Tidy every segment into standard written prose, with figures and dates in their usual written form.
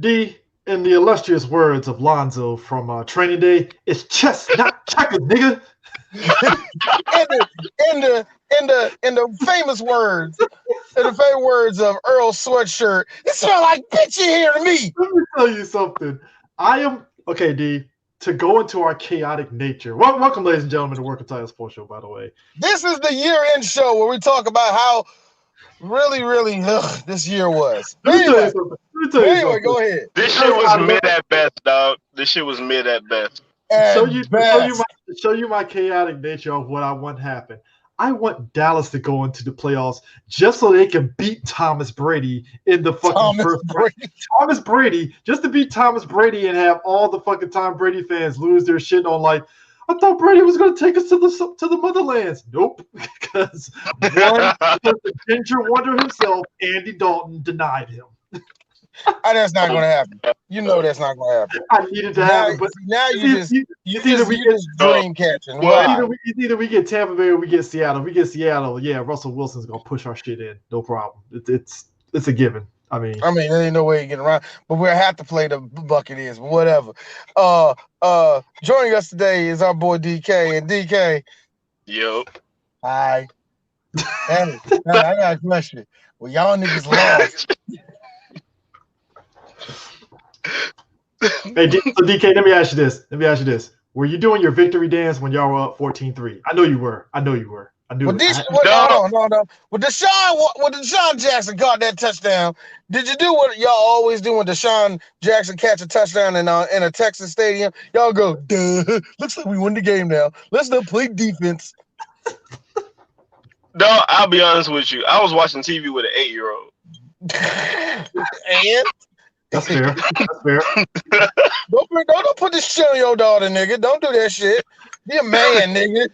D, in the illustrious words of Lonzo from Training Day, it's chess, not checkers, nigga. In the famous words, of Earl Sweatshirt, it smell like bitch in here to me. Let me tell you something. I am okay, D. To go into our chaotic nature. Well, welcome, ladies and gentlemen, to Working Title Sports Show. By the way, This is the year-end show where we talk about how really this year was. let me tell Anyway, you something. Let me tell you something. go ahead. This shit was mid at best, dog. This shit was mid at best. Show you my chaotic nature of what I want happen. I want Dallas to go into the playoffs just so they can beat Thomas Brady in the fucking first round. Thomas Brady, just to beat Thomas Brady and have all the fucking Tom Brady fans lose their shit on like, I thought Brady was going to take us to the motherlands. Nope, because the ginger wonder himself, Andy Dalton, denied him. That's not going to happen. You know that's not going to happen. I needed to happen, but now you just dream catching. Well, either we get Tampa Bay or we get Seattle. If we get Seattle, yeah, Russell Wilson's gonna push our shit in, no problem. It's a given. I mean, there ain't no way you get around. But we'll have to play the Buccaneers. But whatever. Joining us today is our boy DK, and DK. Yo. Hi. Hey, I got a question. Well, y'all niggas lost. Hey, so DK, let me ask you this. Were you doing your victory dance when y'all were up 14-3? I know you were. I knew it. No. When Deshaun Jackson caught that touchdown, did you do what y'all always do when Deshaun Jackson catch a touchdown in a Texas stadium? Y'all go, duh. Looks like we won the game now. Let's not play defense. No, I'll be honest with you. I was watching TV with an 8-year-old. And? That's fair. Don't put this shit on your daughter, nigga. Don't do that shit. Be a man, nigga.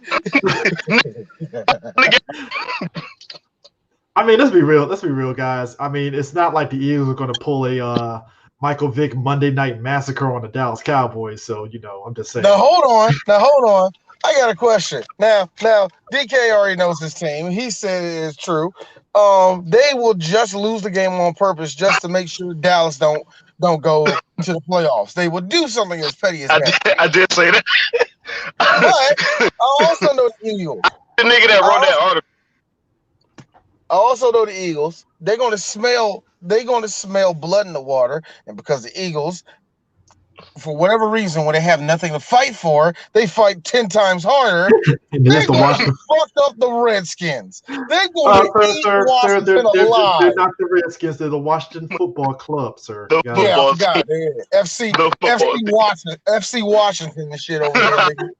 I mean, let's be real, guys. I mean, it's not like the Eagles are going to pull a Michael Vick Monday Night Massacre on the Dallas Cowboys. So, I'm just saying. Now, hold on. I got a question. Now, DK already knows his team. He said it is true. They will just lose the game on purpose just to make sure Dallas don't go to the playoffs. They will do something as petty as that. I did say that. But I also know the Eagles. The nigga that wrote that article. I also know the Eagles. They're gonna smell blood in the water, and because the Eagles, for whatever reason, when they have nothing to fight for, they fight 10 times harder. They're going to fuck up the Redskins. They're going to eat Washington alive. They're not the Redskins. They're the Washington Football Club, sir. FC Washington and shit over there.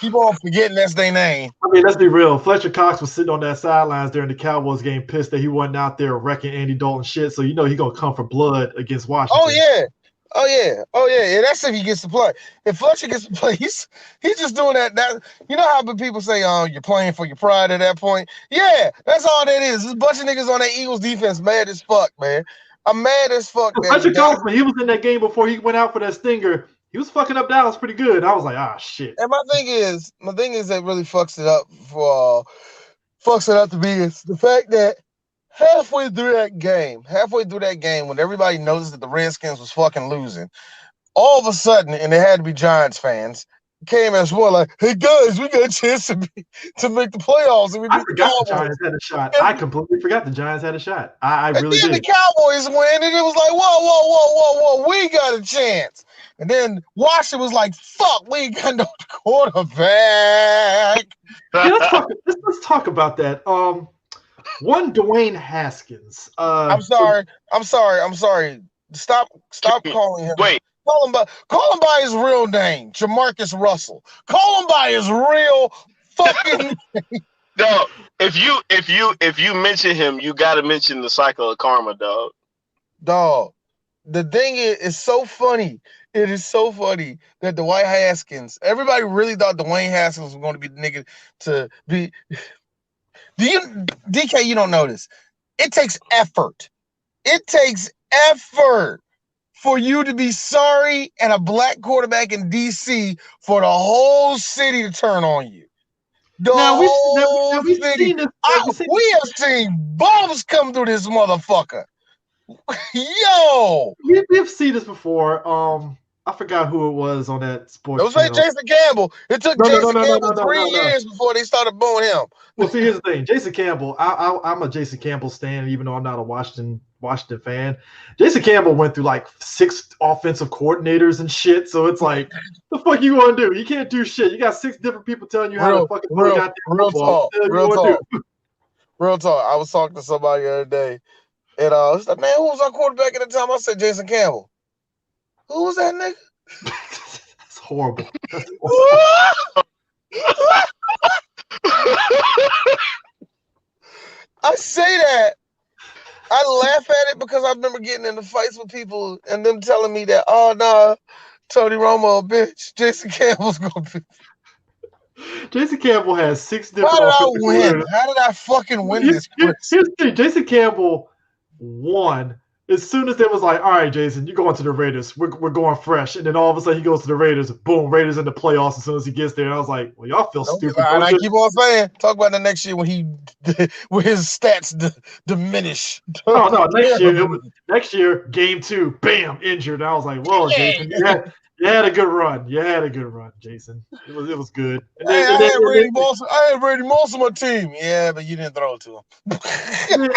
Keep on forgetting that's their name. I mean, let's be real. Fletcher Cox was sitting on that sidelines during the Cowboys game, pissed that he wasn't out there wrecking Andy Dalton shit. So he's gonna come for blood against Washington. Oh yeah. And that's if he gets to play. If Fletcher gets to play, he's just doing that. You know how people say, you're playing for your pride at that point? Yeah, that's all that is. There's a bunch of niggas on that Eagles defense mad as fuck, man. I'm mad as fuck. Fletcher Cox, he was in that game before he went out for that stinger. He was fucking up Dallas pretty good. I was like, shit. And my thing is that really fucks it up to me is the fact that halfway through that game, when everybody noticed that the Redskins was fucking losing, all of a sudden, and it had to be Giants fans, came as well like, hey guys, we got a chance to make the playoffs. And I forgot the Giants had a shot. I completely forgot the Giants had a shot. I really did. And then the Cowboys win, and it was like, whoa, we got a chance. And then Washington was like, fuck, we ain't got no quarterback. Let's talk about that. One Dwayne Haskins. I'm sorry. Stop calling him. Wait. Call him by his real name, Jamarcus Russell. Call him by his real fucking name. No, if you mention him, you gotta mention the cycle of karma, dog. Dog. The thing is, it's so funny. It is so funny that Dwayne Haskins, everybody really thought Dwayne Haskins was going to be the nigga to be. DK, you don't know this. It takes effort. It takes effort for you to be sorry and a black quarterback in DC for the whole city to turn on you. We have seen bums come through this motherfucker. Yo, we've seen this before. I forgot who it was on that sports don't say channel. Jason Campbell. It took Jason Campbell 3 years before they started booing him. Well, see, here's the thing. Jason Campbell, I'm a Jason Campbell stan, even though I'm not a Washington fan. Jason Campbell went through like 6 offensive coordinators and shit. So it's like, the fuck you want to do? You can't do shit. You got 6 different people telling you how to fucking play goddamn football. Real talk. I was talking to somebody the other day, and I was like, man, who was our quarterback at the time? I said Jason Campbell. Who was that nigga? That's horrible. That's horrible. I say that. I laugh at it because I remember getting into fights with people and them telling me that, oh, no, Tony Romo, bitch. Jason Campbell's going to be. Jason Campbell has 6 different. How did I win? How did I fucking win this? Here's the thing. Jason Campbell won as soon as they was like, all right, Jason, you're going to the Raiders. We're going fresh. And then all of a sudden he goes to the Raiders. Boom, Raiders in the playoffs as soon as he gets there. And I was like, well, y'all feel stupid. And I keep on saying, talk about the next year when his stats diminish. No, next year, game 2, bam, injured. And I was like, whoa, Jason, you had a good run. You had a good run, Jason. It was good. I had Randy Moss on my team. Yeah, but you didn't throw it to him. and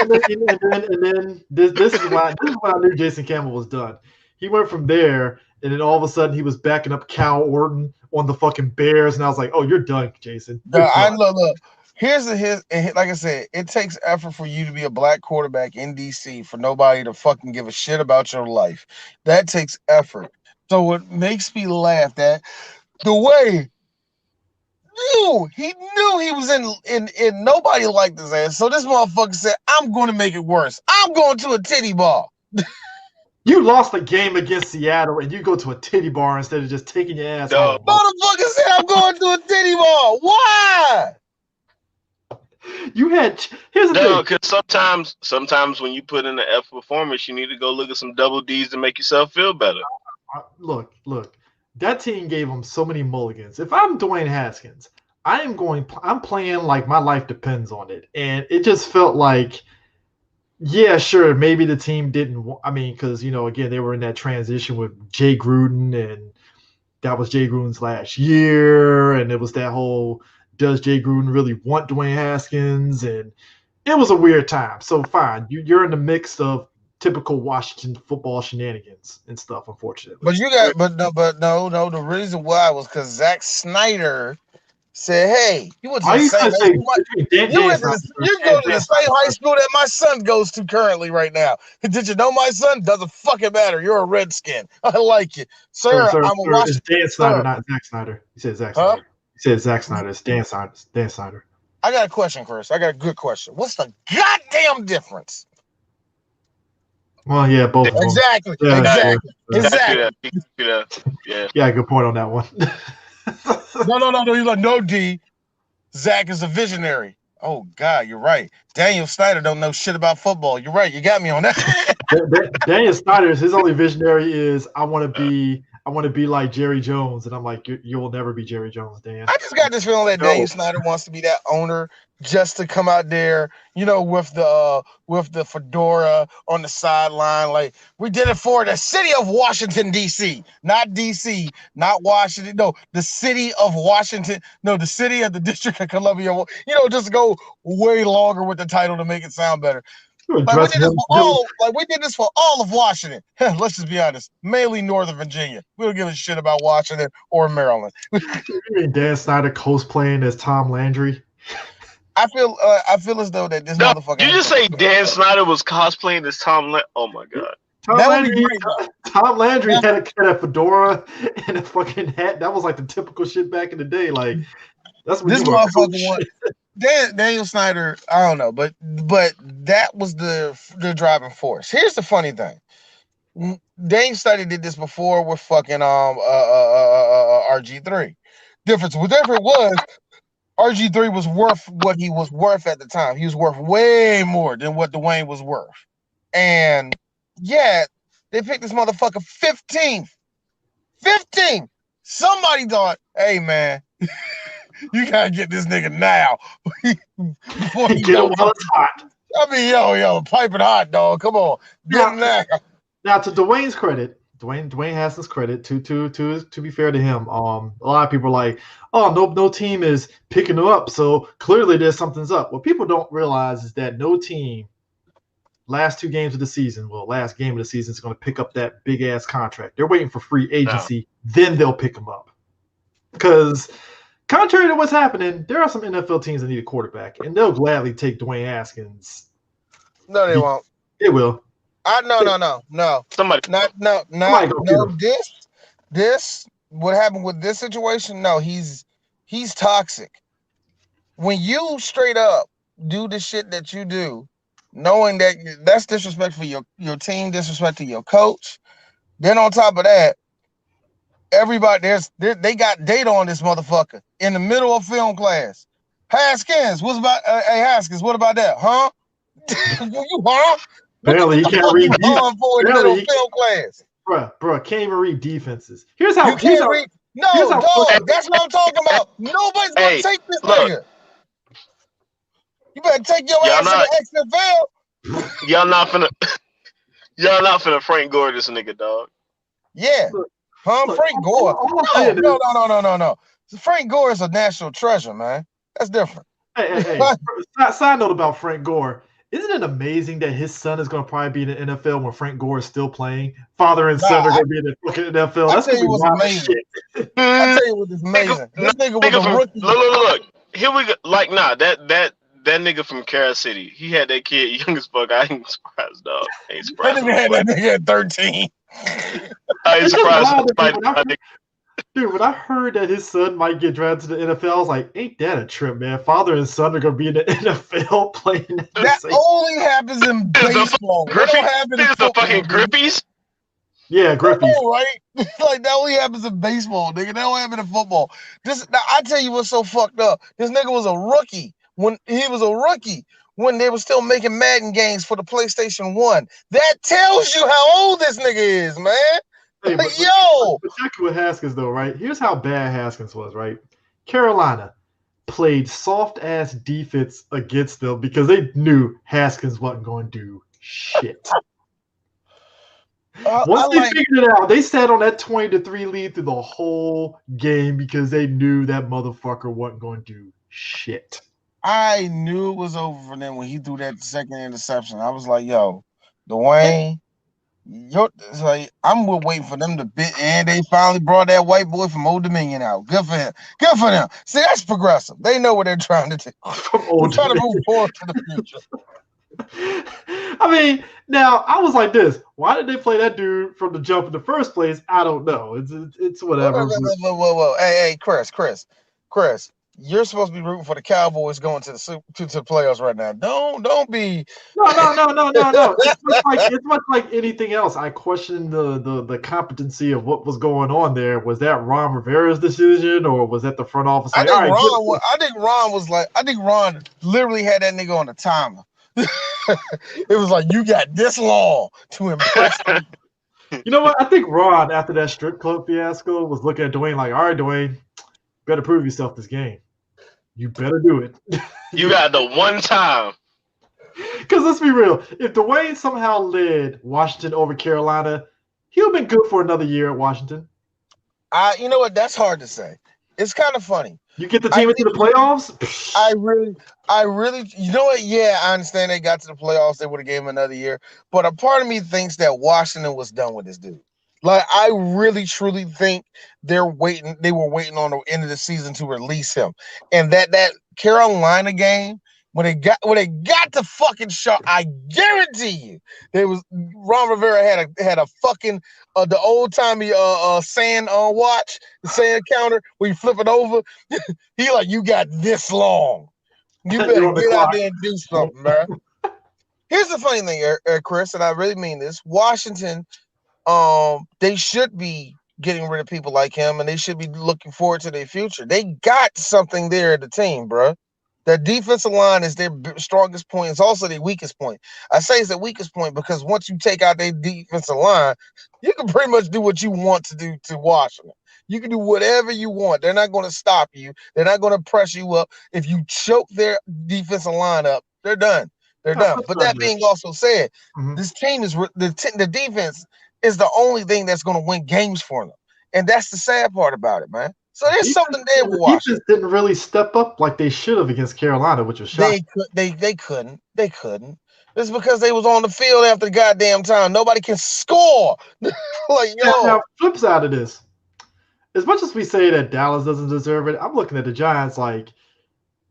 then this is why I knew Jason Campbell was done. He went from there, and then all of a sudden he was backing up Cal Orton on the fucking Bears, and I was like, oh, you're done, Jason. Look. Here's like I said, it takes effort for you to be a black quarterback in DC for nobody to fucking give a shit about your life. That takes effort. So what makes me laugh that the way he knew he was in nobody liked his ass. So this motherfucker said, I'm going to make it worse. I'm going to a titty ball. You lost a game against Seattle and you go to a titty bar instead of just taking your ass home. Motherfucker said, I'm going to a titty ball. Why? Here's the thing. Because sometimes when you put in the F performance, you need to go look at some double D's to make yourself feel better. Look. That team gave him so many mulligans. If I'm Dwayne Haskins, I'm playing like my life depends on it. And it just felt like, yeah, sure, maybe the team didn't. Because, again, they were in that transition with Jay Gruden, and that was Jay Gruden's last year. And it was that whole, does Jay Gruden really want Dwayne Haskins? And it was a weird time. So fine, you're in the mix of typical Washington football shenanigans and stuff, unfortunately. But no. The reason why was because Zack Snyder said, "Hey, you went to the same high school that my son goes to currently right now. Did you know my son? Doesn't fucking matter. You're a Redskin. I like you, sir. I'm a Washington." It's Dan Snyder, not Zack Snyder. He said Zack Snyder. He said Zack Snyder. It's Dan Snyder. Dan Snyder. I got a question, Chris. I got a good question. What's the goddamn difference? Well, yeah, both of them. Exactly. Yeah, good point on that one. No. He's like, no, D. Zach is a visionary. Oh, God, you're right. Daniel Snyder don't know shit about football. You're right. You got me on that. Daniel Snyder's his only visionary is I want to be like Jerry Jones, and I'm like, you will never be Jerry Jones, Dan. I just got this feeling that Daniel Snyder wants to be that owner just to come out there, with the fedora on the sideline. Like, we did it for the city of Washington, D.C., not D.C., not Washington. No, the city of Washington. No, the city of the District of Columbia. Just go way longer with the title to make it sound better. We did this for all of Washington. Let's just be honest. Mainly Northern Virginia. We don't give a shit about Washington or Maryland. You mean Dan Snyder cosplaying as Tom Landry? I feel as though that this motherfucker. Did you just say Dan Snyder was cosplaying as Tom Landry? Oh my God. Tom Landry had a fedora and a fucking hat. That was like the typical shit back in the day. Like, that's what this motherfucker wanted. Daniel Snyder, I don't know, but that was the driving force. Here's the funny thing. Daniel Snyder did this before with fucking RG3. Different was RG3 was worth what he was worth at the time. He was worth way more than what Dwayne was worth. And yeah, they picked this motherfucker 15th. 15th. Somebody thought, hey man, you gotta get this nigga now. Before get him while it's hot. I mean, yo, piping hot, dog. Come on, get in there. Now, to Dwayne's credit, Dwayne Haskins' credit, to be fair to him, a lot of people are like, oh, no team is picking him up, so clearly there's something's up. What people don't realize is that no team, last game of the season is going to pick up that big ass contract. They're waiting for free agency, then they'll pick him up. Because contrary to what's happening, there are some NFL teams that need a quarterback, and they'll gladly take Dwayne Haskins. No, they won't. They will. No. Somebody. No. This. What happened with this situation? No, he's toxic. When you straight up do the shit that you do, knowing that that's disrespect for your team, disrespect to your coach. Then on top of that, everybody they got data on this motherfucker in the middle of film class. Haskins, what about that? Huh? Huh? Barely he can't read film class. Bruh, can't even read defenses. Here's how you can't read. No, dog, that's what I'm talking about. Nobody's gonna take this nigga. You better take your ass to the XFL. Y'all not finna Frank Gore this nigga, dog. Yeah. Frank Gore. No. Frank Gore is a national treasure, man. That's different. Hey. Side note about Frank Gore. Isn't it amazing that his son is going to probably be in the NFL when Frank Gore is still playing? Father and son are going to be in the fucking NFL. I'll tell you what's amazing. I'll tell you what's amazing. This nigga was a rookie. Look. Here we go. Like, that nigga from Carol City, he had that kid young as fuck. I ain't surprised, dog. I ain't surprised. That nigga at 13. I ain't surprised. Dude, when I heard that his son might get drafted to the NFL, I was like, ain't that a trip, man? Father and son are going to be in the NFL playing. That only happens in baseball. That don't happen in football. The fucking Grippies? Yeah, Grippies. Right? Like, that only happens in baseball, nigga. That don't happen in football. Now, I tell you what's so fucked up. This nigga was a rookie. When they were still making Madden games for the PlayStation 1. That tells you how old this nigga is, man. Hey, but check with Haskins, though, right? Here's how bad Haskins was, right? Carolina played soft-ass defense against them because they knew Haskins wasn't going to do shit. Once they figured it out, they sat on that 20-3 lead through the whole game because they knew that motherfucker wasn't going to do shit. I knew it was over for them when he threw that second interception. I was like, yo, Dwayne, I'm waiting for them to bit, and they finally brought that white boy from Old Dominion out. Good for him. Good for them. See, that's progressive. They know what they're trying to do. They're trying to move forward to the future. I mean, now I was like this. Why did they play that dude from the jump in the first place? I don't know. It's whatever. Whoa. Hey, Chris. You're supposed to be rooting for the Cowboys going to the playoffs right now. Don't be. No. It's much like anything else. I question the competency of what was going on there. Was that Ron Rivera's decision, or was that the front office? I think Ron literally had that nigga on the timer. It was like, you got this long to impress me. You know what? I think Ron, after that strip club fiasco, was looking at Dwayne like, all right, Dwayne, better prove yourself this game. You better do it. You got the one time. Because let's be real. If Dwayne somehow led Washington over Carolina, he would have been good for another year at Washington. You know what? That's hard to say. It's kind of funny. You get the team into the playoffs? I really, you know what? Yeah, I understand they got to the playoffs. They would have gave him another year. But a part of me thinks that Washington was done with this dude. Like, I really, truly think they were waiting on the end of the season to release him. And that Carolina game, when they got the fucking shot, I guarantee you, Ron Rivera had a fucking the old timey sand watch, the sand counter where you flip it over. He like, you got this long. You better get out there and do something, man. Here's the funny thing, Chris, and I really mean this. Washington, they should be getting rid of people like him, and they should be looking forward to their future. They got something there at the team, bro. The defensive line is their strongest point. It's also their weakest point. I say it's their weakest point because once you take out their defensive line, you can pretty much do what you want to do to Washington. You can do whatever you want. They're not going to stop you. They're not going to press you up. If you choke their defensive line up, they're done. They're done. But that being also said, this team is the defense is the only thing that's going to win games for them, and that's the sad part about it, man. So there's something there with Washington. Defense didn't really step up like they should have against Carolina, which was shocking. They couldn't. It's because they was on the field after the goddamn time. Nobody can score. Like, yo. Now, flip side of this, as much as we say that Dallas doesn't deserve it, I'm looking at the Giants like,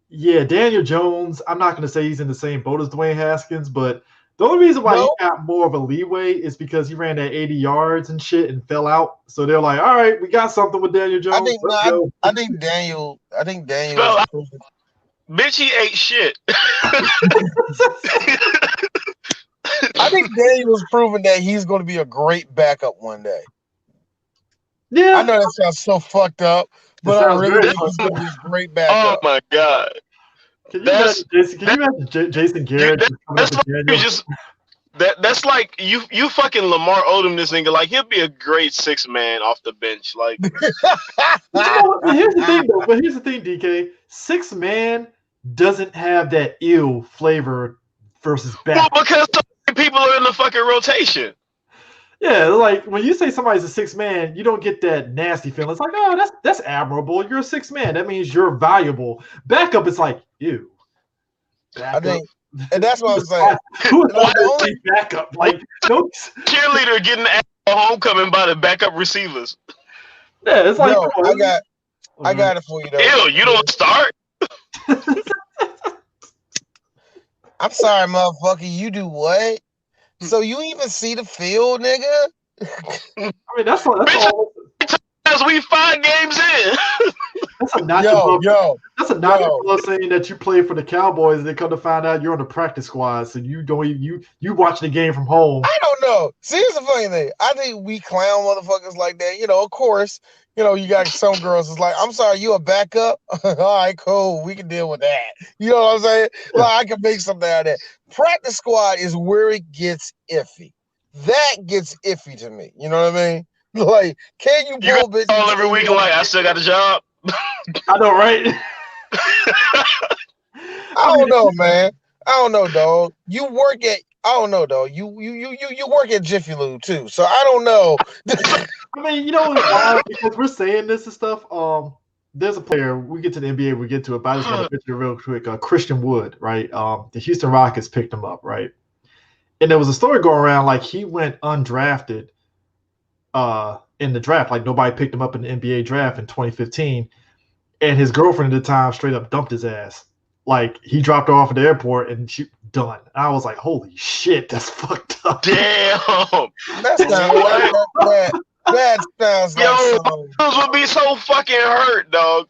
yeah, Daniel Jones, I'm not going to say he's in the same boat as Dwayne Haskins, but the only reason why he got more of a leeway is because he ran that 80 yards and shit and fell out. So they're like, all right, we got something with Daniel Jones. I think Daniel. Bitch, he ate shit. I think Daniel was proving that he's going to be a great backup one day. Yeah, I know that sounds so fucked up, but I really think he's going to be a great backup. Oh my god! Can you imagine Jason Garrett? That's like you fucking Lamar Odom this nigga. Like, he'll be a great 6 man off the bench. Like, here's the thing though. But here's the thing, DK. 6 man doesn't have that ill flavor versus back. Well, because so many people are in the fucking rotation. Yeah, like when you say somebody's a 6 man, you don't get that nasty feeling. It's like, oh, that's admirable. You're a 6 man. That means you're valuable. Backup, it's like, ew. Backup. I think, and that's what I'm saying. Who is the backup? Like, no cheerleader getting the homecoming by the backup receivers. Yeah, it's like, I got it for you though. Ew, you don't start. I'm sorry, motherfucker. You do what? So you even see the field, nigga? I mean, that's all. As we 5 games in. That's a notch above saying that you play for the Cowboys and they come to find out you're on the practice squad, so you don't even you watch the game from home. I don't know. See, here's the funny thing. I think we clown motherfuckers like that. You know, of course, you know, you got some girls that's like, I'm sorry, you a backup? All right, cool. We can deal with that. You know what I'm saying? Like, I can make something out of that. Practice squad is where it gets iffy. That gets iffy to me. You know what I mean? Like, can you pull bitches all every week like, I still got a job? I know, right? I don't know, man. I don't know, dog. You work at You work at Jiffy Lube too, so I don't know. I mean, you know, why? Because we're saying this and stuff. There's a player. We get to the NBA, we get to it. But I just want to picture real quick. Christian Wood, right? The Houston Rockets picked him up, right? And there was a story going around like he went undrafted in the draft. Like nobody picked him up in the NBA draft in 2015. And his girlfriend at the time straight up dumped his ass. Like he dropped her off at the airport and she done. And I was like, holy shit, that's fucked up. Damn. That's not that sounds like those would be so fucking hurt, dog.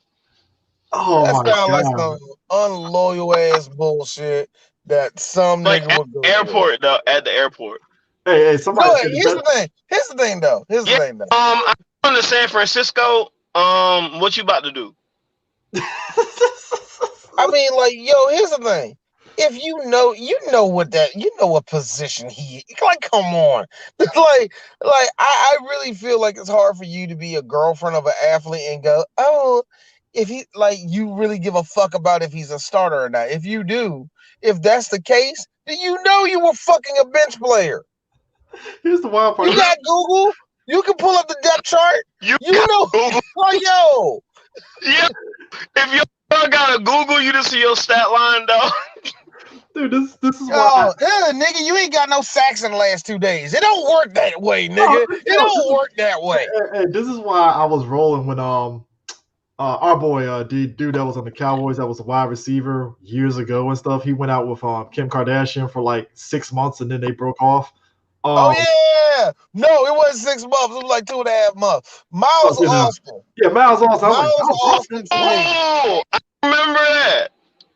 Oh, that sounds like some unloyal ass bullshit that some like nigga would go airport though. At the airport. Hey, somebody. No, here's the thing though. I'm going to San Francisco. What you about to do? I mean, like, yo, here's the thing. If you know what position he like, come on. like I really feel like it's hard for you to be a girlfriend of an athlete and go, oh, if he like you really give a fuck about if he's a starter or not. If you do, if that's the case, then you know you were fucking a bench player. Here's the wild part. You got Google. You can pull up the depth chart. You know, like, yo. Yeah. If you got a Google, you just see your stat line, dog. Dude, this is why. Nigga, you ain't got no sacks in the last 2 days. It don't work that way, nigga. It don't work that way. Hey, this is why I was rolling when our boy dude that was on the Cowboys that was a wide receiver years ago and stuff. He went out with Kim Kardashian for like 6 months and then they broke off. Oh yeah, no, it wasn't 6 months. It was like 2.5 months. Miles Austin. Yeah, Miles Austin. Miles Austin. Oh, I remember that.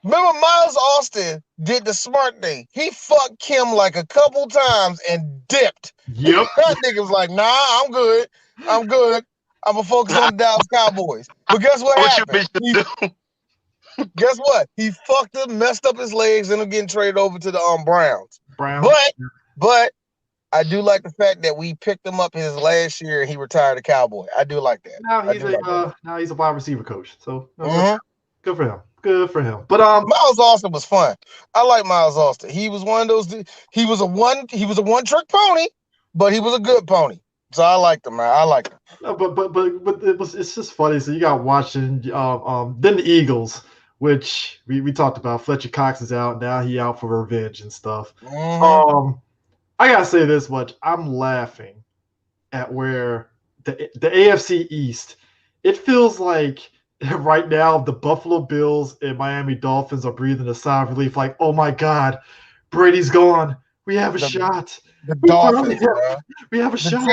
Remember, Miles Austin did the smart thing. He fucked Kim like a couple times and dipped. Yep. That nigga was like, nah, I'm good. I'm going to focus on the Dallas Cowboys. But guess what happened? Guess what? He fucked up, messed up his legs, and ended up getting traded over to the Browns. But I do like the fact that we picked him up his last year and he retired a Cowboy. I do like that. Now he's a wide receiver coach. So good for him. Good for him. But Miles Austin was fun. I like Miles Austin. He was one of those. He was a one-trick pony, but he was a good pony. So I liked him, man. I liked him. No, but it's just funny. So you got watching then the Eagles, which we talked about. Fletcher Cox is out now. He out for revenge and stuff. Mm-hmm. I gotta say this much. I'm laughing at where the AFC East. It feels like right now the Buffalo Bills and Miami Dolphins are breathing a sigh of relief. Like, oh my God, Brady's gone. We have a shot. The Dolphins, we have a shot.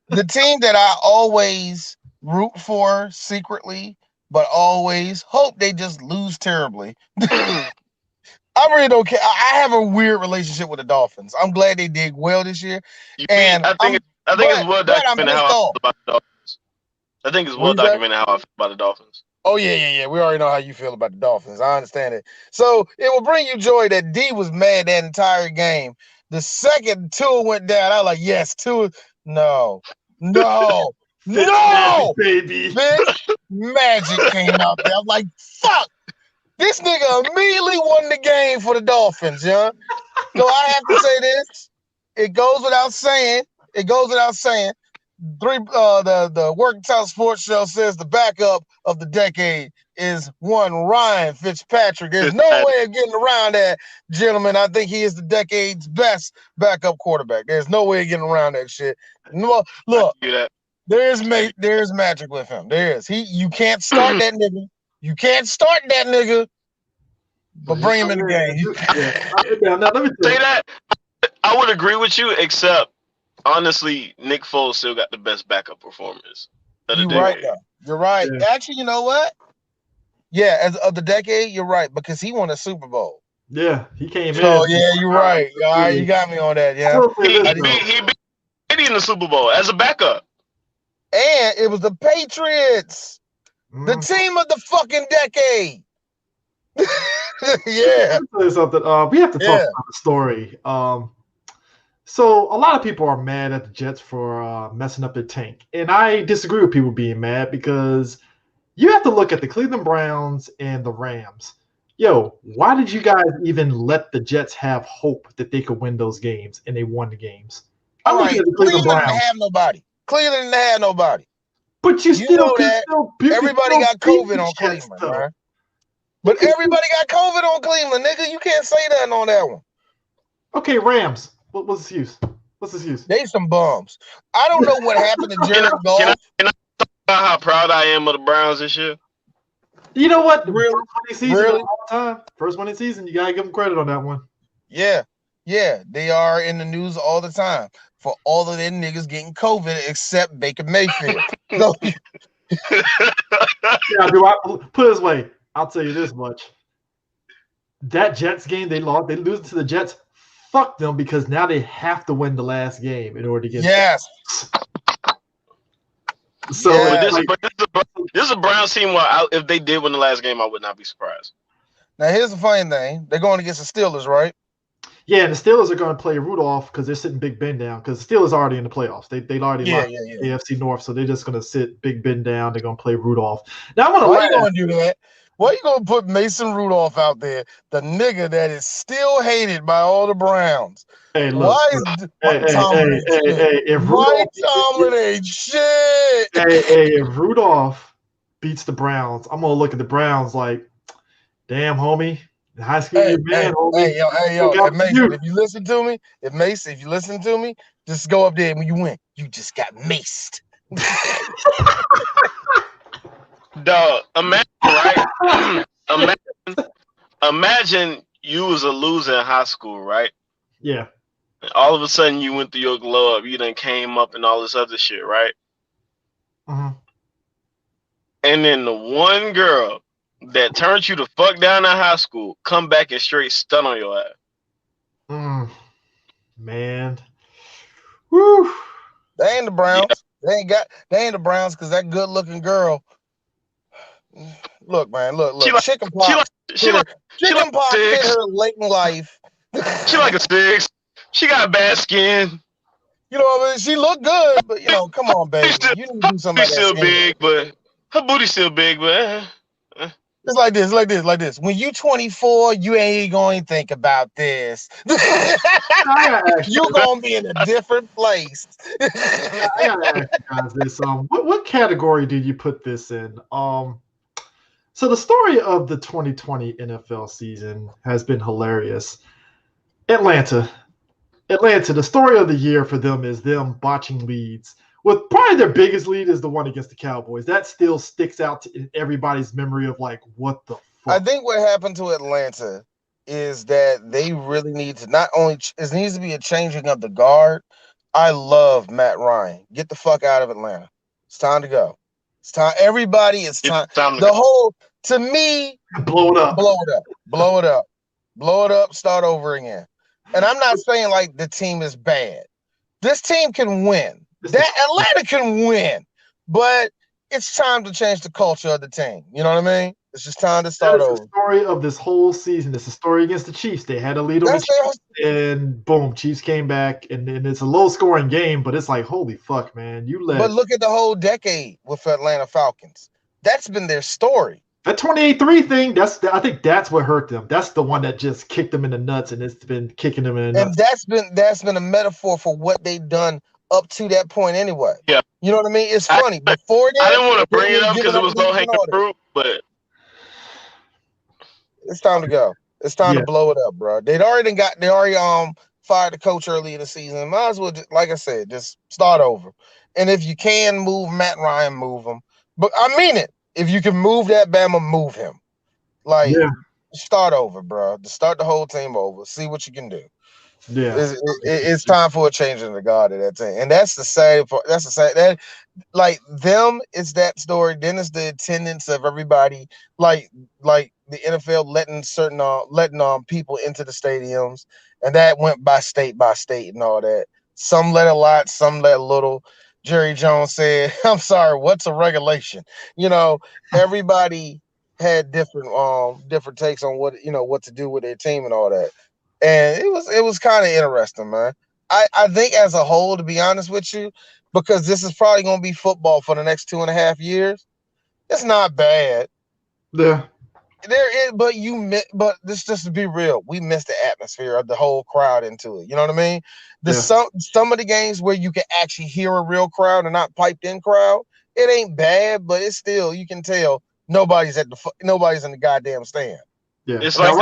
The team that I always root for secretly, but always hope they just lose terribly. I really don't care. I have a weird relationship with the Dolphins. I'm glad they did well this year. I think it's well documented how I feel about the Dolphins. I think it's well documented how I feel about the Dolphins. Oh, yeah. We already know how you feel about the Dolphins. I understand it. So it will bring you joy that D was mad that entire game. The second Tua went down, I was like, yes, Tua. No. Magic, baby. This magic came out there. I was like, fuck. This nigga immediately won the game for the Dolphins, yeah. So I have to say this. It goes without saying. The Working Title Sports Show says the backup of the decade is one Ryan Fitzpatrick. There's no way of getting around that, gentlemen. I think he is the decade's best backup quarterback. There's no way of getting around that shit. No, look, there's magic with him. There is. You can't start that nigga. You can't start that nigga, but bring him in the game. Now, let me say that. I would agree with you, except honestly, Nick Foles still got the best backup performance. You're right, though. You're right. Yeah. Actually, you know what? Yeah, as of the decade, you're right, because he won a Super Bowl. Yeah, he came in. So yeah, you're right. All right, you got me on that. Yeah, he beat in the Super Bowl as a backup, and it was the Patriots, the team of the fucking decade. Yeah. Let me tell you something. We have to talk about the story. So a lot of people are mad at the Jets for messing up their tank. And I disagree with people being mad because you have to look at the Cleveland Browns and the Rams. Yo, why did you guys even let the Jets have hope that they could win those games and they won the games? I'm looking at the Cleveland Browns. Didn't have nobody. Cleveland didn't have nobody. But you know that everybody got COVID on Cleveland, right? But everybody got COVID on Cleveland, nigga. You can't say nothing on that one. Okay, Rams. What's his use? What's his use? They some bums. I don't know what happened to Jared Goff. Can I talk about how proud I am of the Browns this year? You know what? First winning season, you gotta give them credit on that one. Yeah. They are in the news all the time for all of their niggas getting COVID except Baker Mayfield. So, put it this way. I'll tell you this much. That Jets game they lost, they lose to the Jets. Fuck them because now they have to win the last game in order to get. Yes. So this is a Browns team where if they did win the last game, I would not be surprised. Now here's the funny thing: they're going against the Steelers, right? Yeah, and the Steelers are going to play Rudolph because they're sitting Big Ben down because the Steelers are already in the playoffs. They already locked AFC North, so they're just going to sit Big Ben down. They're going to play Rudolph. Now why are you going to do that? Why are you going to put Mason Rudolph out there, the nigga that is still hated by all the Browns? Hey, look. Tomlin ain't shit. If Rudolph beats the Browns, I'm going to look at the Browns like, damn, homie. High school, homie. Hey, yo. If Mason, if you listen to me, just go up there when you win. You just got maced. Dog, imagine, right? Imagine you was a loser in high school, right? Yeah. And all of a sudden you went through your glow up, you done came up and all this other shit, right? Mm-hmm. And then the one girl that turned you the fuck down in high school come back and straight stun on your ass. Man. Woo. They ain't the Browns. Yeah. They ain't the Browns because that good looking girl. Look, man, look. Chicken pox. Chicken pox hit her late in life. She like a 6. She got bad skin. You know what I mean? She look good, but come on, baby. You need to do something. She's still big, but her booty's still big, but It's like this. When you 24, you ain't going to think about this. You're going to be in a different place. I gotta ask you guys this. What category did you put this in? So the story of the 2020 NFL season has been hilarious. Atlanta, the story of the year for them is them botching leads. With probably their biggest lead is the one against the Cowboys. That still sticks out in everybody's memory of like, what the fuck? I think what happened to Atlanta is that they really need to not only it needs to be a changing of the guard. I love Matt Ryan. Get the fuck out of Atlanta. It's time to go. It's time. Everybody, it's time. To me, blow it up. Blow it up. Start over again. And I'm not saying like the team is bad. This team can win. Atlanta can win, but it's time to change the culture of the team. You know what I mean? It's just time to start over. The story of this whole season. It's a story against the Chiefs. They had a lead on the Chiefs, and boom, Chiefs came back, and it's a low-scoring game, but it's like, holy fuck, man, But look at the whole decade with Atlanta Falcons. That's been their story. That 28-3 thing, I think that's what hurt them. That's the one that just kicked them in the nuts, and it's been kicking them in the nuts. And that's been a metaphor for what they've done up to that point anyway. Yeah. You know what I mean? It's funny. Before that, I didn't want to bring it up because it was low-hanging fruit, but it's time to go. It's time to blow it up, bro. They already fired the coach early in the season. Might as well, like I said, just start over. And if you can move Matt Ryan, move him. But I mean it. If you can move that Bama, move him. Start over, bro. Just start the whole team over. See what you can do. Yeah, it's time for a change in the guard of that team, and that's the sad part. That's the sad that like them. It's that story. Then it's the attendance of everybody. Like the NFL letting people into the stadiums, and that went by state and all that. Some let a lot, some let a little. Jerry Jones said, "I'm sorry, what's a regulation?" You know, everybody had different takes on what to do with their team and all that. And it was kind of interesting, man. I think as a whole, to be honest with you, because this is probably going to be football for the next 2.5 years, it's not bad. Yeah. But this just to be real, we missed the atmosphere of the whole crowd into it. You know what I mean? Some of the games where you can actually hear a real crowd and not piped in crowd, it ain't bad, but it's still, you can tell nobody's in the goddamn stand. Yeah. It's like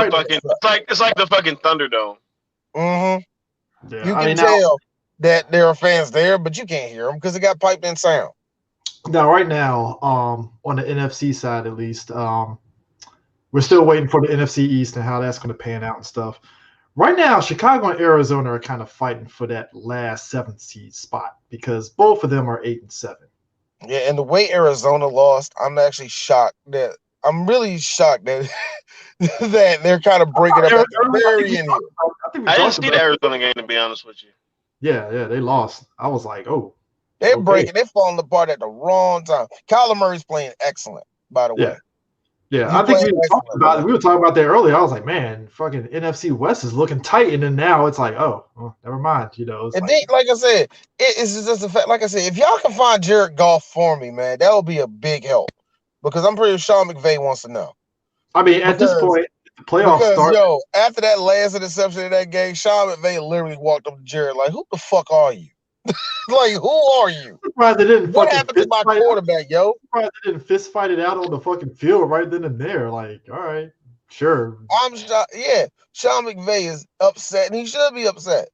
it's like the fucking Thunderdome. Mm-hmm. Yeah. You can tell that there are fans there, but you can't hear them because it got piped in sound. Now, right now, on the NFC side at least, we're still waiting for the NFC East and how that's going to pan out and stuff. Right now, Chicago and Arizona are kind of fighting for that last 7th seed spot because both of them are 8-7. Yeah, and the way Arizona lost, I'm actually shocked that that they're kind of breaking up at the very end here. I didn't see the Arizona game, to be honest with you. Yeah, they lost. I was like, oh. They're breaking. They're falling apart at the wrong time. Kyler Murray's playing excellent, by the way. Yeah, I think we were talking about that earlier. I was like, man, fucking NFC West is looking tight, and then now it's like, oh, well, never mind. You know, and then, like I said, it's just a fact. Like I said, if y'all can find Jared Goff for me, man, that would be a big help because I'm pretty sure Sean McVay wants to know. I mean, at this point, the playoffs start. After that last interception in that game, Sean McVay literally walked up to Jared like, "Who the fuck are you? Like, who are you? What happened to my quarterback, yo? They didn't fist fight it out on the fucking field right then and there. Like, all right, sure. Sean McVay is upset, and he should be upset.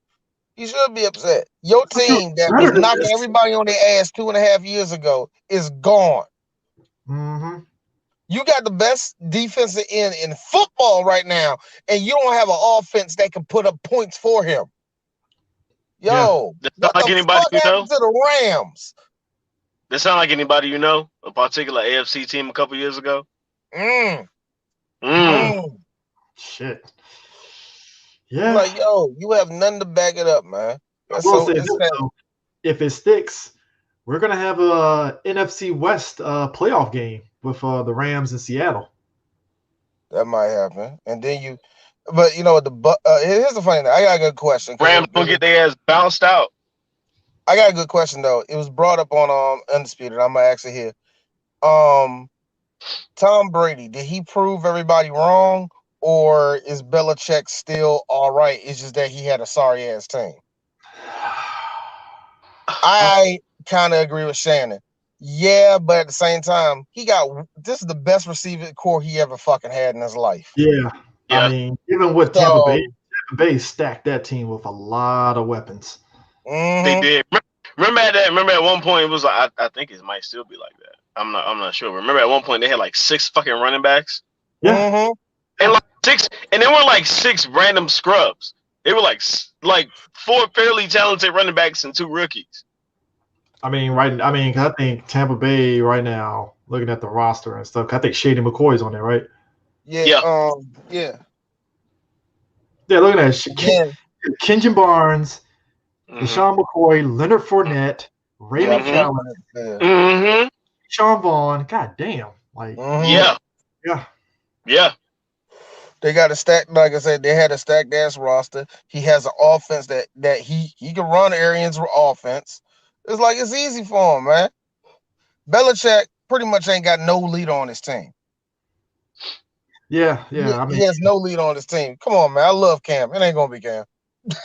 Your team that was knocking everybody on their ass 2.5 years ago is gone. Mm-hmm. You got the best defensive end in football right now, and you don't have an offense that can put up points for him. Yo, what the fuck happened to the Rams? That sound like anybody you know? A particular AFC team a couple years ago? Shit. Yeah. Like, yo, you have nothing to back it up, man. If it sticks, we're gonna have a NFC West playoff game with the Rams in Seattle. That might happen, and then but you know here's the funny thing. I got a good question. Rams don't get their ass bounced out. I got a good question though. It was brought up on Undisputed. I'm gonna actually hear. Tom Brady, did he prove everybody wrong, or is Belichick still all right? It's just that he had a sorry ass team. I kind of agree with Shannon. Yeah, but at the same time, this is the best receiver core he ever fucking had in his life. Yeah. I mean, even with Tampa Bay stacked that team with a lot of weapons. They did. Remember at one point it was like I think it might still be like that. I'm not sure. Remember at one point they had like 6 fucking running backs. Yeah. And like 6, and they were like 6 random scrubs. They were like 4 fairly talented running backs and 2 rookies. I think Tampa Bay right now, looking at the roster and stuff, I think Shady McCoy's on there, right? Yeah. Yeah, looking at it. Kenjon Barnes, Deshaun McCoy, Leonard Fournette, Ray McCallum, Sean Vaughn. God damn. Like Yeah. They got a stack, like I said, they had a stacked ass roster. He has an offense that he can run Arians' offense. It's like it's easy for him, man. Belichick pretty much ain't got no lead on his team. Yeah. He has no lead on his team. Come on, man. I love Cam. It ain't gonna be Cam.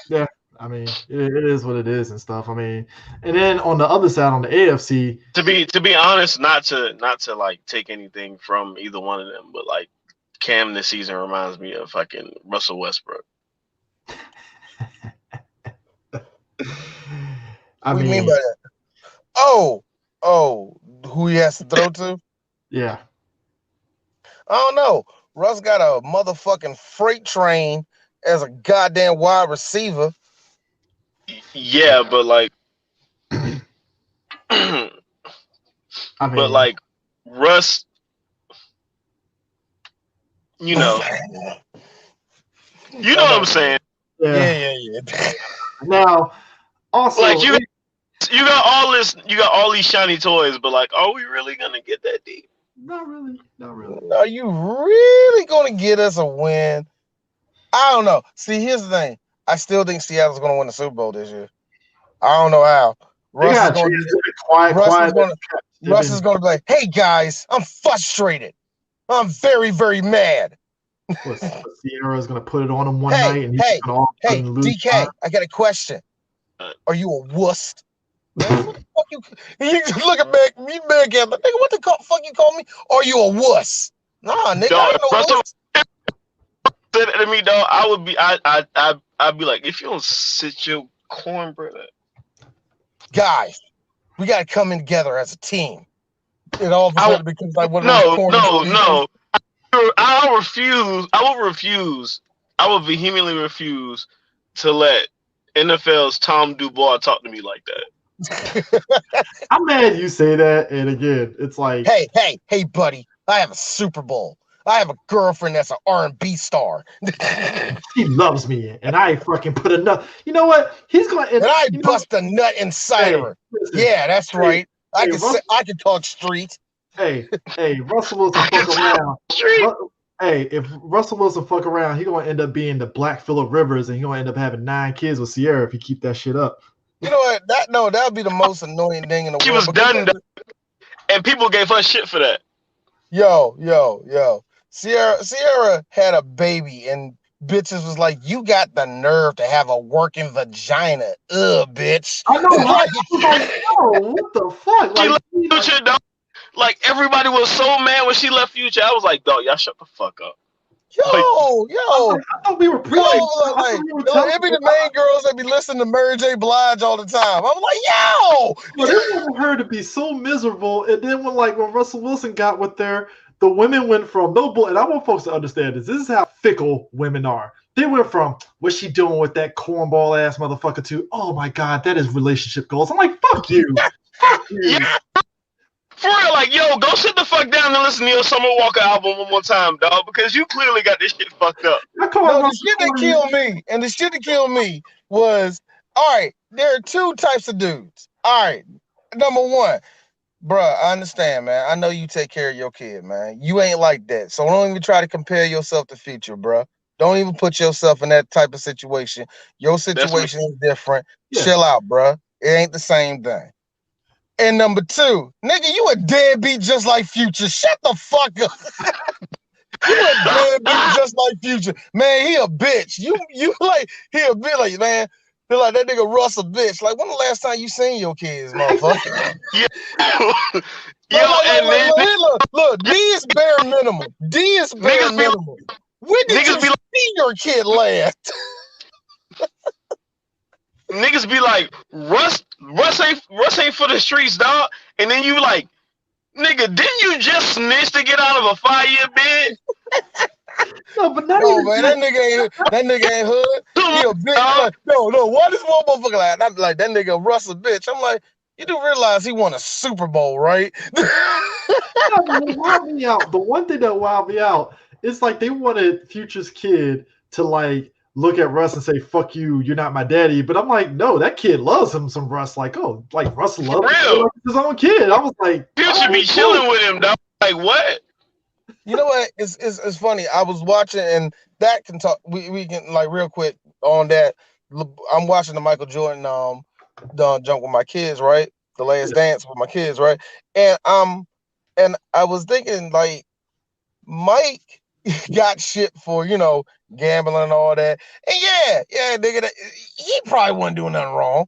Yeah. I mean, it is what it is and stuff. I mean, and then on the other side, on the AFC, to be honest, not to like take anything from either one of them, but like Cam this season reminds me of fucking Russell Westbrook. What do you mean by that? Oh, who he has to throw to? Yeah. I don't know. Russ got a motherfucking freight train as a goddamn wide receiver. Yeah, but like, but like Russ, you know what I'm saying. Yeah. Now, also, like you got all these shiny toys, but like, are we really gonna get that deep? Not really. Are you really gonna get us a win? I don't know. See, here's the thing. I still think Seattle's gonna win the Super Bowl this year. I don't know how. Russ is gonna be like, hey guys, I'm frustrated. I'm very, very mad. Sierra's gonna put it on him one night and he's gonna all of a sudden lose. DK, I got a question. Are you a wuss? Man, what the fuck you just look at me back at the nigga, what the fuck you call me? Are you a wuss? Nah, nigga, I ain't no wuss. Said to me, dog, I'd be like, if you don't sit your cornbread up. Guys, we gotta come in together as a team. It all becomes like one of No. I will vehemently refuse to let NFL's Tom Dubois talk to me like that. I'm mad you say that, and again, it's like, hey, buddy, I have a Super Bowl. I have a girlfriend that's an R&B star. She loves me, and I fucking put a nut. You know what? He's going. And I bust a nut inside of her. Listen, yeah, that's right. I can talk street. Hey, Russell Wilson fuck around. If Russell Wilson fuck around, he's gonna end up being the Black Phillip Rivers, and he's gonna end up having 9 kids with Sierra if he keep that shit up. You know what? That would be the most annoying thing in the world. She was done, and people gave her shit for that. Yo. Sierra had a baby, and bitches was like, "You got the nerve to have a working vagina, bitch." I know. What the fuck? Like everybody was so mad when she left Future. I was like, dog, y'all shut the fuck up. Yo. I thought we were it'd be the main girls that be listening to Mary J. Blige all the time. I'm like, yo. But it wanted her to be so miserable, and then when Russell Wilson got with there, the women went from no bull. And I want folks to understand this. This is how fickle women are. They went from what's she doing with that cornball ass motherfucker to, oh my god, that is relationship goals. I'm like, fuck you. Fuck you. Yeah. For real, like, yo, go sit the fuck down and listen to your Summer Walker album one more time, dog, because you clearly got this shit fucked up. The shit that killed me was, all right, there are 2 types of dudes. All right, number 1, bruh, I understand, man. I know you take care of your kid, man. You ain't like that. So don't even try to compare yourself to Future, bruh. Don't even put yourself in that type of situation. Your situation is different. Yeah. Chill out, bruh. It ain't the same thing. And number 2, nigga, you a deadbeat just like Future. Shut the fuck up. You a deadbeat just like Future. Man, he a bitch. You like, he a bitch. Like, man, feel like that nigga Russ a bitch. Like, when the last time you seen your kids, motherfucker? Look, D is bare minimum. D is bare minimum. When did you see your kid last? Niggas be like, Russ ain't for the streets, dog. And then you like, nigga, didn't you just snitch to get out of a 5-year bid? No, but not even man, that nigga ain't hood. He a bitch. Like, no, why this one motherfucker like that? Like that nigga Russ a bitch. I'm like, you do realize he won a Super Bowl, right? The one thing that wowed me out is like they wanted Future's kid to like look at Russ and say, "Fuck you, you're not my daddy." But I'm like, no, that kid loves him some Russ. Like, oh, like Russ loves him like his own kid. I was like, Future be chilling with him, dog. Like what? You know what? It's funny. I was watching, and that can talk. We can like real quick on that. I'm watching the Michael Jordan jump with my kids, right? The Last Dance with my kids, right? And I was thinking like Mike got shit for gambling and all that, and yeah, nigga, he probably wasn't doing nothing wrong,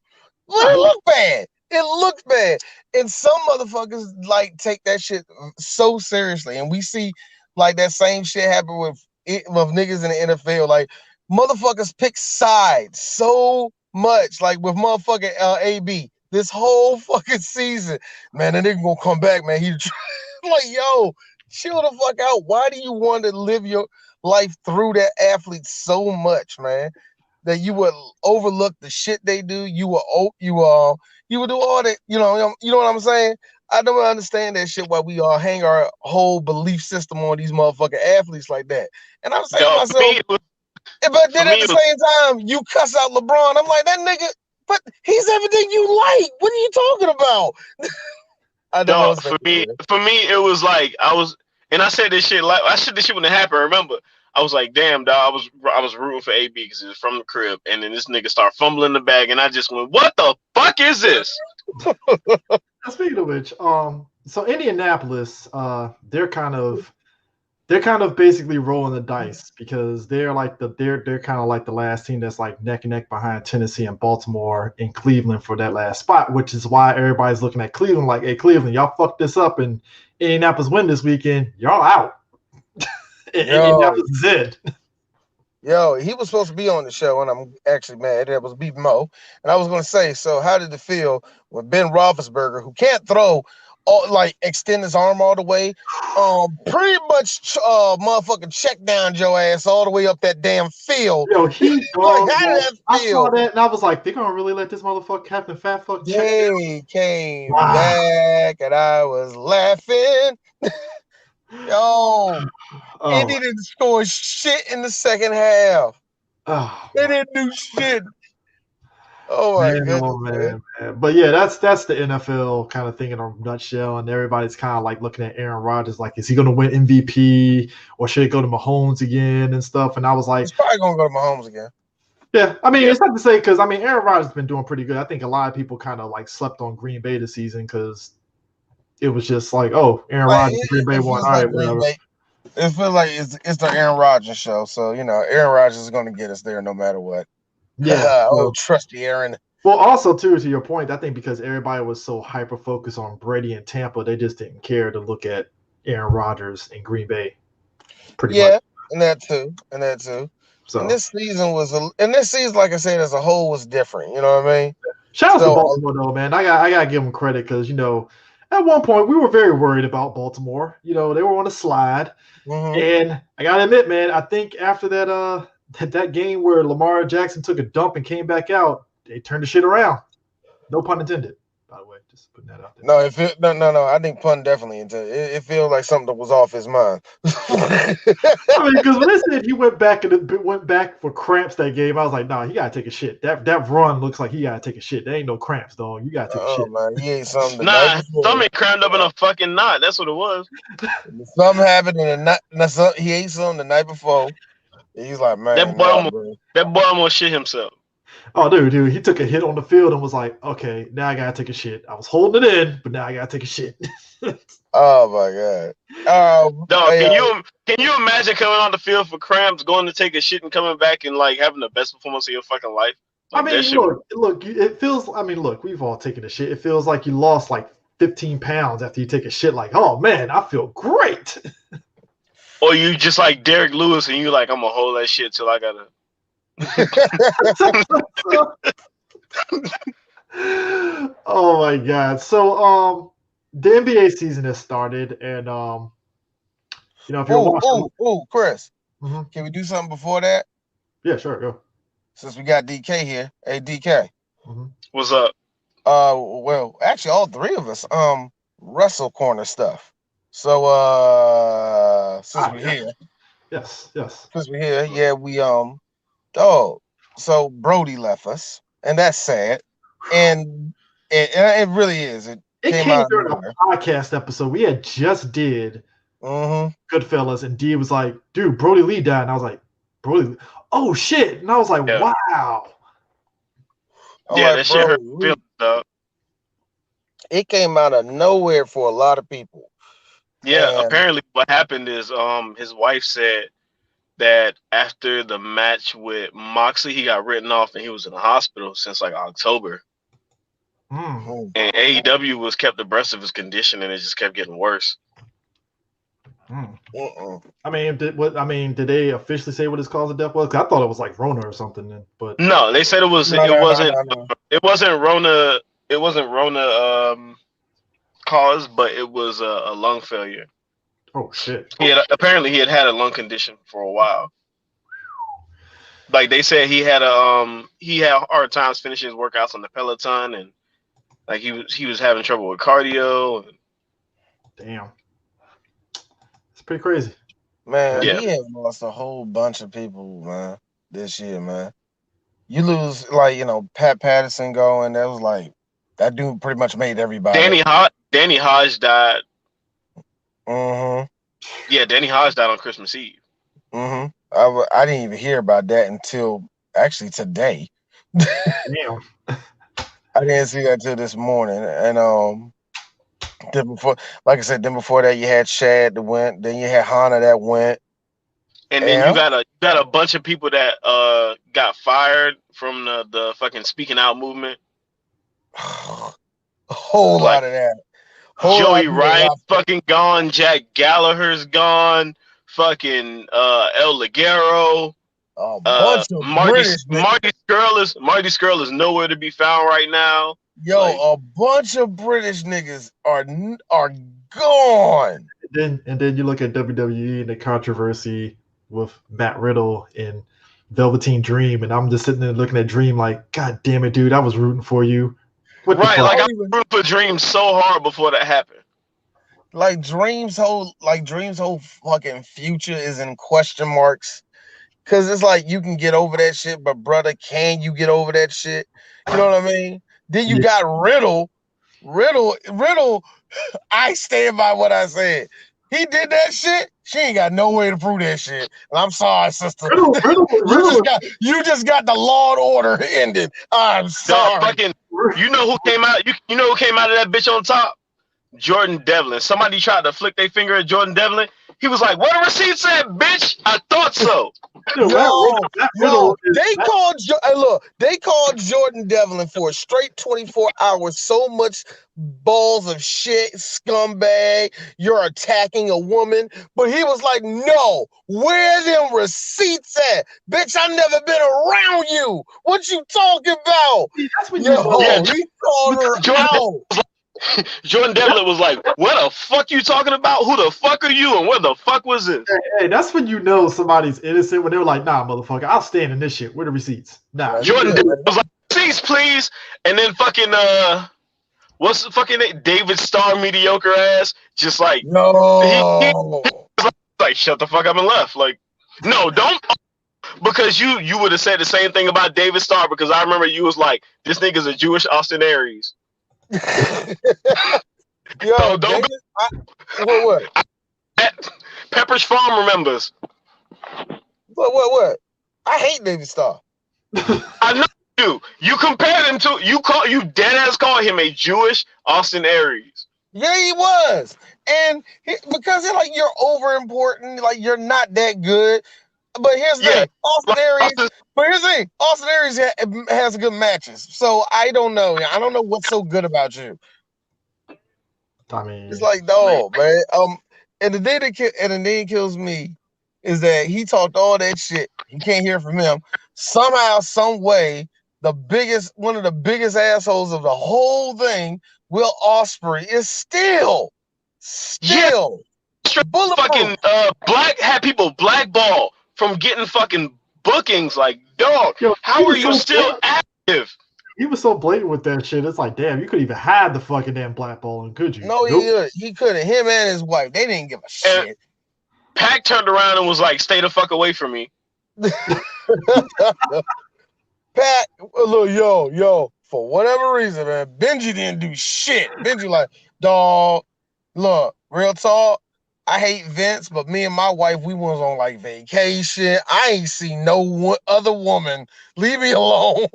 but it looked bad. It looked bad, and some motherfuckers like take that shit so seriously, and we see like that same shit happen with niggas in the NFL. Like motherfuckers pick sides so much, like with motherfucking AB this whole fucking season. Man, that nigga gonna come back, man. He like, yo, chill the fuck out. Why do you want to live your life through that athlete so much, man? That you would overlook the shit they do. You would do all that. You know what I'm saying? I don't understand that shit. Why we all hang our whole belief system on these motherfucking athletes like that. And I'm saying to myself, but then at the same time, you cuss out LeBron. I'm like, that nigga, but he's everything you like. What are you talking about? I don't know. For me, it was like I said this shit like I said this shit when it happened. Remember, I was like, damn, dog, I was rooting for AB because it was from the crib, and then this nigga started fumbling the bag, and I just went, what the fuck is this? Speaking of which, so Indianapolis, they're kind of basically rolling the dice because they're kind of like the last team that's like neck and neck behind Tennessee and Baltimore and Cleveland for that last spot, which is why everybody's looking at Cleveland like, hey, Cleveland, y'all fucked this up and Indianapolis win this weekend, y'all out. Indianapolis is it. Yo, he was supposed to be on the show, and I'm actually mad. That was Beef Mo. And I was going to say, so how did it feel when Ben Roethlisberger, who can't throw, extend his arm all the way, pretty much motherfucking check down your ass all the way up that damn field? Yo, he how did that feel? I saw that, and I was like, they're going to really let this motherfucker, Captain Fat Fuck, check He came back, and I was laughing. Yo, they didn't score shit in the second half. They didn't do shit. Oh my goodness, man. But yeah, that's the NFL kind of thing in a nutshell, and everybody's kind of like looking at Aaron Rodgers like, is he going to win MVP or should it go to Mahomes again and stuff? And I was like, he's probably going to go to Mahomes again. Yeah, I mean, it's not to say because Aaron Rodgers has been doing pretty good. I think a lot of people kind of like slept on Green Bay this season because it was just like, oh, Aaron Rodgers, Green Bay won. All right, whatever. It feels like it's the Aaron Rodgers show. So, Aaron Rodgers is going to get us there no matter what. Yeah. Trusty Aaron. Well, also, too, to your point, I think because everybody was so hyper-focused on Brady and Tampa, they just didn't care to look at Aaron Rodgers in Green Bay. Pretty much. And that too. So. And this season, like I said, as a whole, was different. You know what I mean? Shout out to Baltimore, though, man. I got to give them credit because, at one point, we were very worried about Baltimore. They were on a slide. Mm-hmm. And I got to admit, man, I think after that game where Lamar Jackson took a dump and came back out, they turned the shit around. No pun intended, by the way. Just putting that out there. No. I think pun definitely intended. It feels like something that was off his mind. Because when they said he went back for cramps that game, I was like, nah, he gotta take a shit. That run looks like he gotta take a shit. There ain't no cramps, dog. You gotta take a shit. Man, he ate something. Stomach crammed up in a fucking knot. That's what it was. Something happened in the night. He ate something the night before. He's like, man, that boy almost shit himself. Oh, dude, he took a hit on the field and was like, okay, now I gotta take a shit. I was holding it in, but now I gotta take a shit. Oh my god. Dog, can you imagine coming on the field for cramps, going to take a shit, and coming back and like having the best performance of your fucking life? Like, I mean, look, it feels. I mean, look, we've all taken a shit. It feels like you lost like 15 pounds after you take a shit. Like, oh man, I feel great. Or you just like Derek Lewis, and you like, I'm gonna hold that shit till I gotta. Oh my god. So the NBA season has started, and you know, if you're watching, Chris, Mhm. can we do something before that? Yeah, sure, go. Since we got DK here. Hey DK. What's up? Well, actually all three of us wrestle corner stuff. So since we're here. Yes. Since we're here, yeah, we so Brody left us, and that's sad. And it really is. It came out during a podcast episode. We had just did Goodfellas, and D was like, dude, Brody Lee died. And I was like, Brody, oh shit. And I was like, wow. Yeah, that shit hurt feelings, dog. It came out of nowhere for a lot of people. Yeah, apparently what happened is his wife said that after the match with Moxley, he got written off and he was in the hospital since like October. And AEW was kept abreast of his condition, and it just kept getting worse. I mean, did they officially say what his cause of death was? 'Cause I thought it was like Rona or something. But no, they said it wasn't Rona. It wasn't Rona cause, but it was a lung failure. Oh shit! Apparently he had a lung condition for a while. Like they said, he had hard times finishing his workouts on the Peloton, and like he was having trouble with cardio. Damn, it's pretty crazy, man. Yeah. He had lost a whole bunch of people, man, this year, man. You lose like Pat Patterson going. That was like that dude pretty much made everybody. Danny Hodge died. Yeah, Danny Hodge died on Christmas Eve. I didn't even hear about that until actually today. Damn. I didn't see that till this morning. And then before, like I said, before that you had Shad that went, then you had Hana that went. And then you got a bunch of people that got fired from the fucking speaking out movement. A whole lot of that. Joey Ryan's fucking gone. Jack Gallagher's gone. Fucking El Ligero. A bunch of Marty Skrull is nowhere to be found right now. Yo, a bunch of British niggas are gone. And then you look at WWE and the controversy with Matt Riddle and Velveteen Dream, and I'm just sitting there looking at Dream like, God damn it, dude, I was rooting for you. Like I was rooting for Dream so hard before that happened. Like Dream's whole fucking future is in question marks. Cause it's like you can get over that shit, but brother, can you get over that shit? You know what I mean? Then you got Riddle. I stand by what I said. He did that shit. She ain't got no way to prove that shit. And I'm sorry, sister. You just got the Law and Order ended. I'm sorry. You know who came out? You know who came out of that bitch on top? Jordan Devlin. Somebody tried to flick their finger at Jordan Devlin. He was like, "What the receipt said, bitch? I thought so." They called Jordan Devlin for a straight 24 hours. So much balls of shit, scumbag. You're attacking a woman, but he was like, "No, where them receipts at, bitch? I never been around you. What you talking about?" That's when he called her out. Jordan Devlin was like, "What the fuck you talking about? Who the fuck are you? And where the fuck was this?" Hey, that's when you know somebody's innocent, when they were like, "Nah, motherfucker, I'll stand in this shit. Where the receipts?" Nah. Jordan Devlin was like, "Receipts, please." And then fucking what's the fucking name? David Starr, mediocre ass, just like he was like, "Shut the fuck up," and left. Like, no, don't. Because you would have said the same thing about David Starr, because I remember you was like, "This nigga's a Jewish Austin Aries." Yo, no, don't go. What? Pepperidge Farm remembers. What? I hate David Starr. I know you. You compared him to you dead ass call him a Jewish Austin Aries. Yeah, he was, and because he's like you're over important, like you're not that good. But here's the thing, Austin Aries. But here's the thing, Austin Aries has good matches. So I don't know. I don't know what's so good about you. I mean, It's like, no, man. And the thing that kills me is that he talked all that shit. You can't hear from him. Somehow, some way, one of the biggest assholes of the whole thing, Will Ospreay, is still fucking black had people blackball from getting fucking bookings. Like, dog, how are you still active? He was so blatant with that shit. It's like, damn, you couldn't even hide the fucking damn blackballing, could you? No, he couldn't. Him and his wife, they didn't give a shit. And Pac turned around and was like, "Stay the fuck away from me." Pat, look, yo, for whatever reason, man, Benji didn't do shit. Benji like, dog, look, real talk. I hate Vince, but me and my wife, we was on like vacation. I ain't seen no other woman. Leave me alone.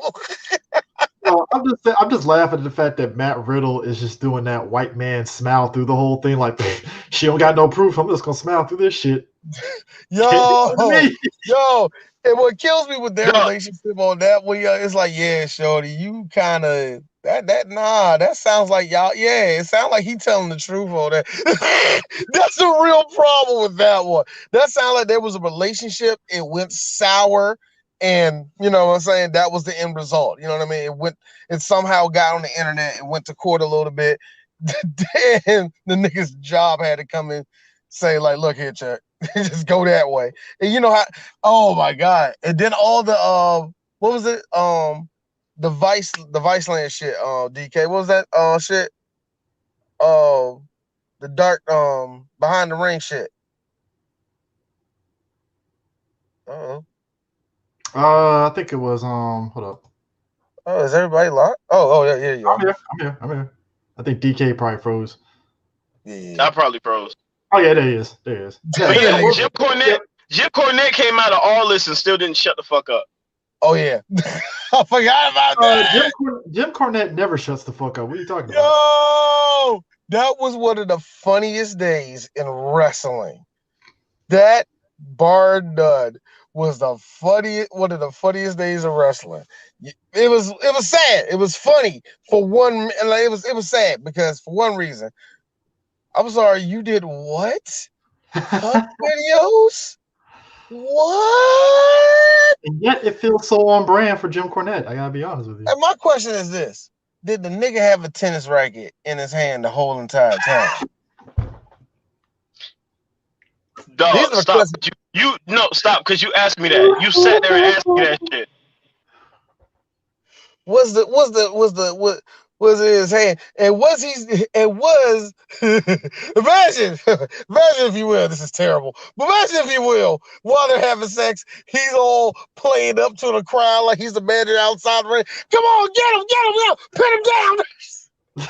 No, I'm just laughing at the fact that Matt Riddle is just doing that white man smile through the whole thing. Like, she don't got no proof. I'm just gonna smile through this shit. Yo, and what kills me with their relationship on that one, it's like, yeah, shorty, you kind of that sounds like y'all. Yeah, it sounds like he telling the truth on that. That's the real problem with that one. That sounds like there was a relationship. It went sour. And you know what I'm saying? That was the end result. You know what I mean? It somehow got on the internet and went to court a little bit. Then the nigga's job had to come in, say, like, look here, Chuck, just go that way. And you know how, oh my God. And then all the what was it? The Viceland shit, DK. What was that shit? The dark behind the ring shit. Uh-oh. I think it was hold up. Oh, is everybody locked? Oh, yeah. I'm here. I think DK probably froze. Yeah. I probably froze. Oh yeah, there he is. Yeah, Jim Cornette came out of all this and still didn't shut the fuck up. Oh yeah. I forgot about that. Jim Cornette never shuts the fuck up. What are you talking about? Yo, that was one of the funniest days in wrestling. That bar none was one of the funniest days of wrestling. It was sad. It was funny for one, and like, it was sad because for one reason. I'm sorry, you did what? Hug videos? What? And yet it feels so on brand for Jim Cornette. I gotta be honest with you. And my question is this: did the nigga have a tennis racket in his hand the whole entire time? Dog, stop. Stop, because you asked me that. You sat there and asked me that shit. Was it his hand? And imagine if you will, this is terrible. But imagine if you will, while they're having sex, he's all playing up to the crowd like he's the manager outside the ring. Come on, get him, pin him down.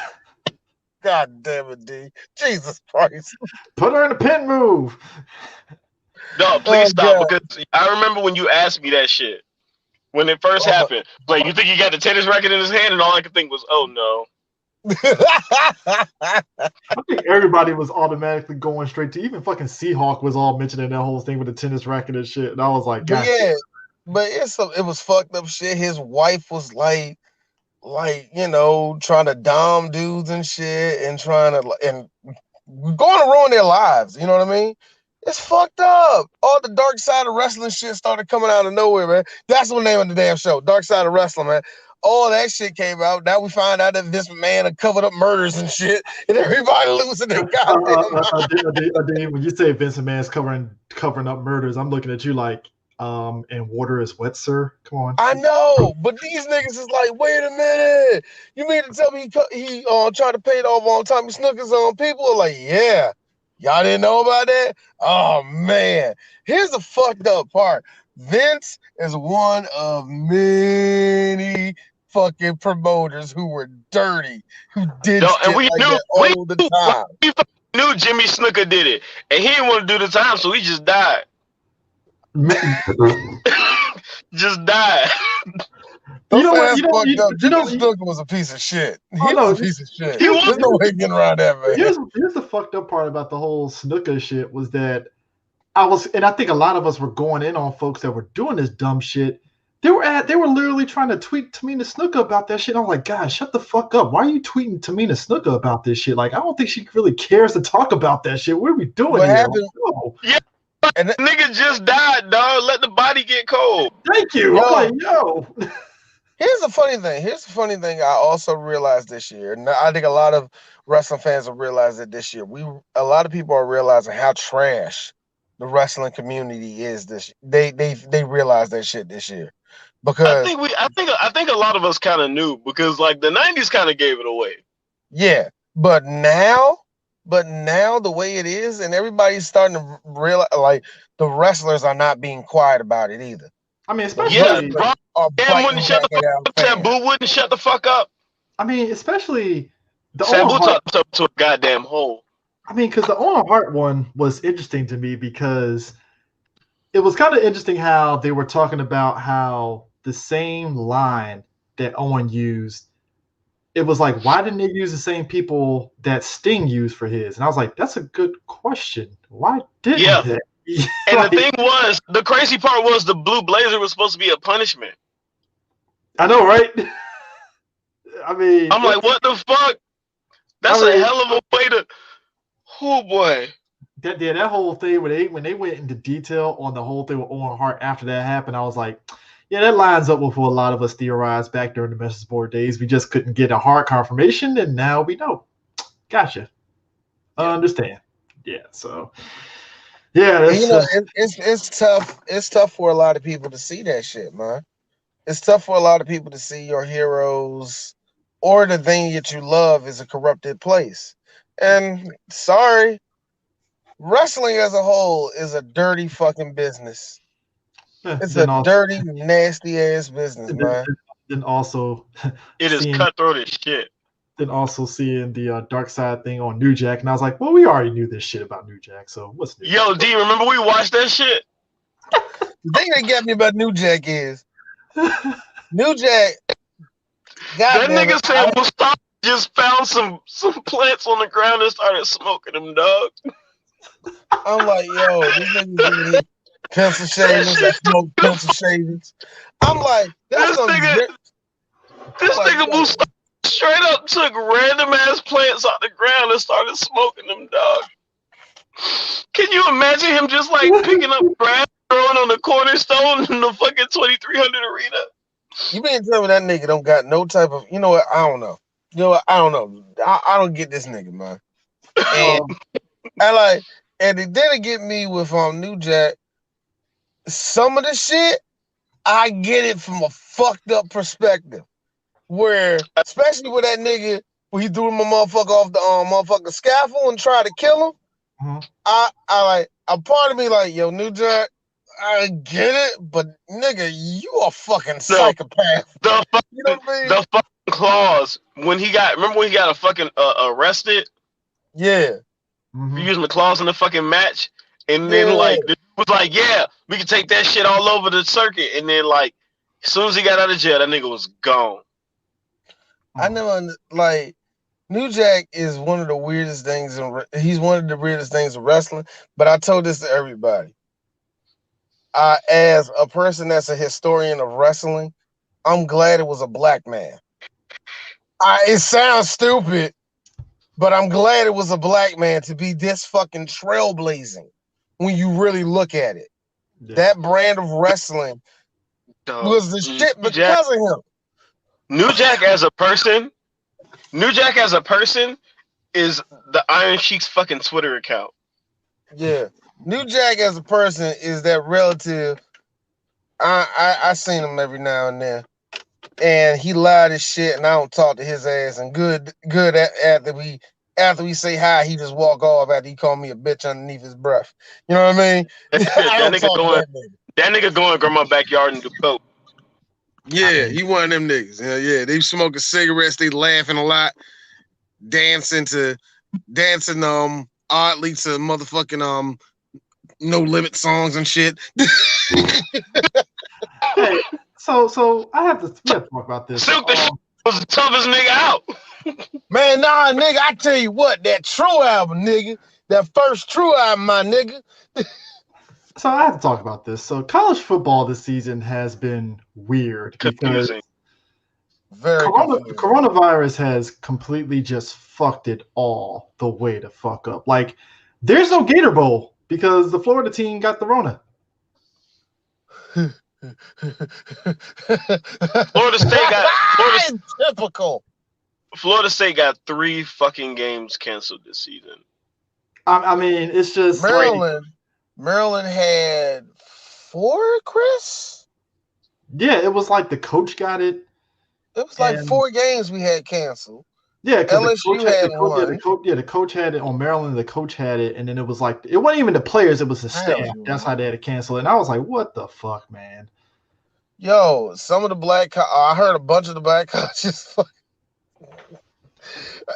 God damn it, D. Jesus Christ. Put her in a pin move. No, please stop, because I remember when you asked me that shit. When it first happened. Like, you think he got the tennis racket in his hand, and all I could think was, oh no. I think everybody was automatically going straight to, even fucking Seahawk was all mentioning that whole thing with the tennis racket and shit. And I was like, God. Yeah, but it was fucked up shit. His wife was like, you know, trying to dom dudes and shit and going to ruin their lives. You know what I mean? It's fucked up. All the dark side of wrestling shit started coming out of nowhere, man. That's the name of the damn show, Dark Side of Wrestling, man. All that shit came out. Now we find out that this man had covered up murders and shit, and everybody losing their goddamn. When you say Vince McMahon's covering up murders, I'm looking at you like, and water is wet, sir. Come on. I know, but these niggas is like, wait a minute. You mean to tell me he tried to pay it off on Tommy Snookers on people? Like, yeah. Y'all didn't know about that? Oh, man. Here's the fucked up part. Vince is one of many fucking promoters who were dirty, who did shit and we like knew, that all the time. We knew Jimmy Snooker did it, and he didn't want to do the time, so he just died. Just died. You know what? Jimmy Snuka was a piece of shit. He was a piece of shit. There's no way getting around that, man. Here's the fucked up part about the whole Snuka shit was that I think a lot of us were going in on folks that were doing this dumb shit. They were literally trying to tweet Tamina Snuka about that shit. I'm like, guys, shut the fuck up. Why are you tweeting Tamina Snuka about this shit? Like, I don't think she really cares to talk about that shit. What are we doing here? Happened? No. Yeah. And the nigga just died, dog. Let the body get cold. Thank you. I'm like, yo. Here's the funny thing. I also realized this year, and I think a lot of wrestling fans have realized it this year. A lot of people are realizing how trash the wrestling community is this. They realized that shit this year. Because I think a lot of us kind of knew because like the 90s kind of gave it away. Yeah, but now the way it is, and everybody's starting to realize like the wrestlers are not being quiet about it either. I mean, especially wouldn't shut the fuck up. Sabu wouldn't shut the fuck up. I mean, especially the Sabu talked up to a goddamn hole. I mean, because the Owen Hart one was interesting to me because it was kind of interesting how they were talking about how the same line that Owen used, it was like, why didn't they use the same people that Sting used for his? And I was like, that's a good question. Why didn't they? And like, the thing was, the crazy part was the blue blazer was supposed to be a punishment. I know, right? I mean, I'm like, what the fuck? That's a hell of a way to. Oh boy. That whole thing when they went into detail on the whole thing with Owen Hart after that happened, I was like, yeah, that lines up with what a lot of us theorized back during the message board days. We just couldn't get a hard confirmation, and now we know. Gotcha. Understand. Yeah. So. Yeah, it's tough. It's tough for a lot of people to see that shit, man. It's tough for a lot of people to see your heroes or the thing that you love is a corrupted place. And sorry, wrestling as a whole is a dirty fucking business. It's a dirty, nasty ass business, man. Then also, it is cutthroat as shit. Then also seeing the Dark Side thing on New Jack, and I was like, well, we already knew this shit about New Jack, so what's new? Yo, D, remember we watched that shit? The thing that got me about New Jack is New Jack. That nigga said Mustafa just found some plants on the ground and started smoking them, dog. I'm like, yo, these niggas pencil shavings. I smoke pencil shavings. I'm like, this nigga Mustafa straight up took random ass plants out the ground and started smoking them, dog. Can you imagine him just like picking up grass, throwing on the cornerstone in the fucking 2300 arena? You mean tell me that nigga don't got no type of, you know what? I don't know. You know what? I don't know. I don't get this nigga, man. And it didn't get me with New Jack. Some of the shit, I get it from a fucked up perspective. Where, especially with that nigga, when he threw my motherfucker off the motherfucking scaffold and tried to kill him, a part of me like, yo, New Jack, I get it, but nigga, you a fucking psychopath. You know what I mean? The fucking claws when he got a fucking arrested. Yeah, using the claws in the fucking match, and then like it was like, yeah, we can take that shit all over the circuit, and then like as soon as he got out of jail, that nigga was gone. I never like New Jack is one of the weirdest things, he's one of the weirdest things in wrestling. But I told this to everybody. As a person that's a historian of wrestling, I'm glad it was a black man. It sounds stupid, but I'm glad it was a black man to be this fucking trailblazing when you really look at it. Yeah. That brand of wrestling was the shit because of him. New Jack as a person is the Iron Sheik's fucking Twitter account. Yeah. New Jack as a person is that relative. I seen him every now and then. And he lied as shit and I don't talk to his ass. And good after we say hi, he just walk off after he called me a bitch underneath his breath. You know what I mean? that nigga going grandma backyard and do coke. Yeah, he one of them niggas. Yeah, they smoking cigarettes, they laughing a lot, dancing oddly to motherfucking No Limit songs and shit. Hey, So I have to talk about this. Silk the was the toughest nigga out. Man, nah, nigga, I tell you what, that True album, nigga, that first True album, my nigga. So I have to talk about this. So college football this season has been weird Confusing. Very confusing. Coronavirus has completely just fucked it all the way to fuck up. Like, there's no Gator Bowl because the Florida team got the Rona. Florida State got typical. Florida State got 3 fucking games canceled this season. I mean, it's just Maryland. Maryland had 4, Chris? Yeah, it was like the coach got it. It was like 4 games we had canceled. Yeah, because LSU had one. The coach had it on Maryland. The coach had it, and then it was like it wasn't even the players; it was the staff. That's how they had to cancel it. And I was like, "What the fuck, man?" Yo, some of the I heard a bunch of the black coaches.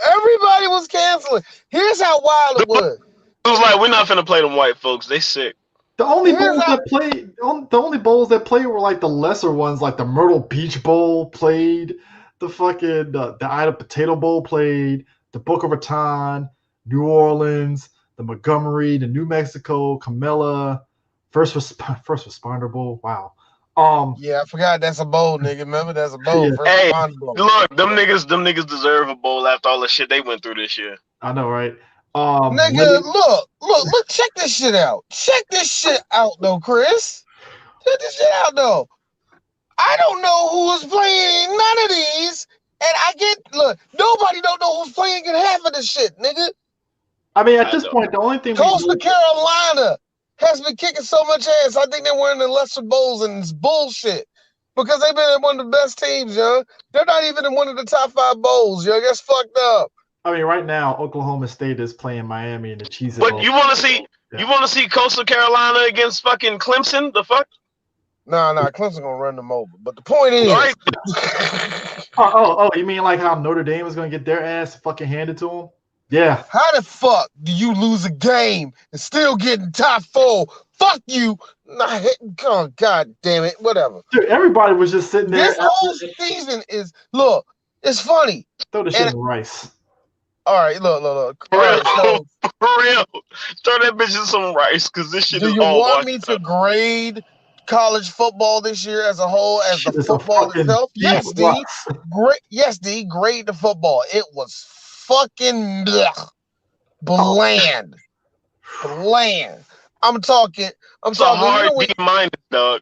Everybody was canceling. Here's how wild it was. It was like, we're not finna play them white folks. They sick. The only bowls that played were like the lesser ones, like the Myrtle Beach Bowl played, the fucking the Ida Potato Bowl played, the Boca Raton, New Orleans, the Montgomery, the New Mexico, Camilla, First Responder Bowl. Wow. Yeah, I forgot that's a bowl, nigga. Remember that's a bowl. Yeah. Hey, look, them niggas deserve a bowl after all the shit they went through this year. I know, right? Nigga, look, check this shit out. Check this shit out, though, Chris. Check this shit out, though. I don't know who was playing none of these, and nobody don't know who's playing in half of this shit, nigga. I mean, at this point, the only thing Coastal Carolina has been kicking so much ass. I think they're wearing the lesser bowls and it's bullshit because they've been in one of the best teams, yo. They're not even in one of the top 5 bowls, yo. That's fucked up. I mean, right now, Oklahoma State is playing Miami in the Cheez-It But Bowl. you want to see Coastal Carolina against fucking Clemson? The fuck? Nah, Clemson gonna run them over. But the point is, right. You mean like how Notre Dame was gonna get their ass fucking handed to them? Yeah. How the fuck do you lose a game and still get in top 4? Fuck you. Nah, oh, God damn it. Whatever. Dude, everybody was just sitting there. This whole season is, look, it's funny. Throw the shit in rice. All right, look. For real. Throw that bitch in some rice because this shit is all. Do you want me to grade college football this year as a whole, as the football itself? Yes, D. Great. Yes, D. Grade the football. It was fucking bland. Bland. I'm talking. It's a hard D-, dog.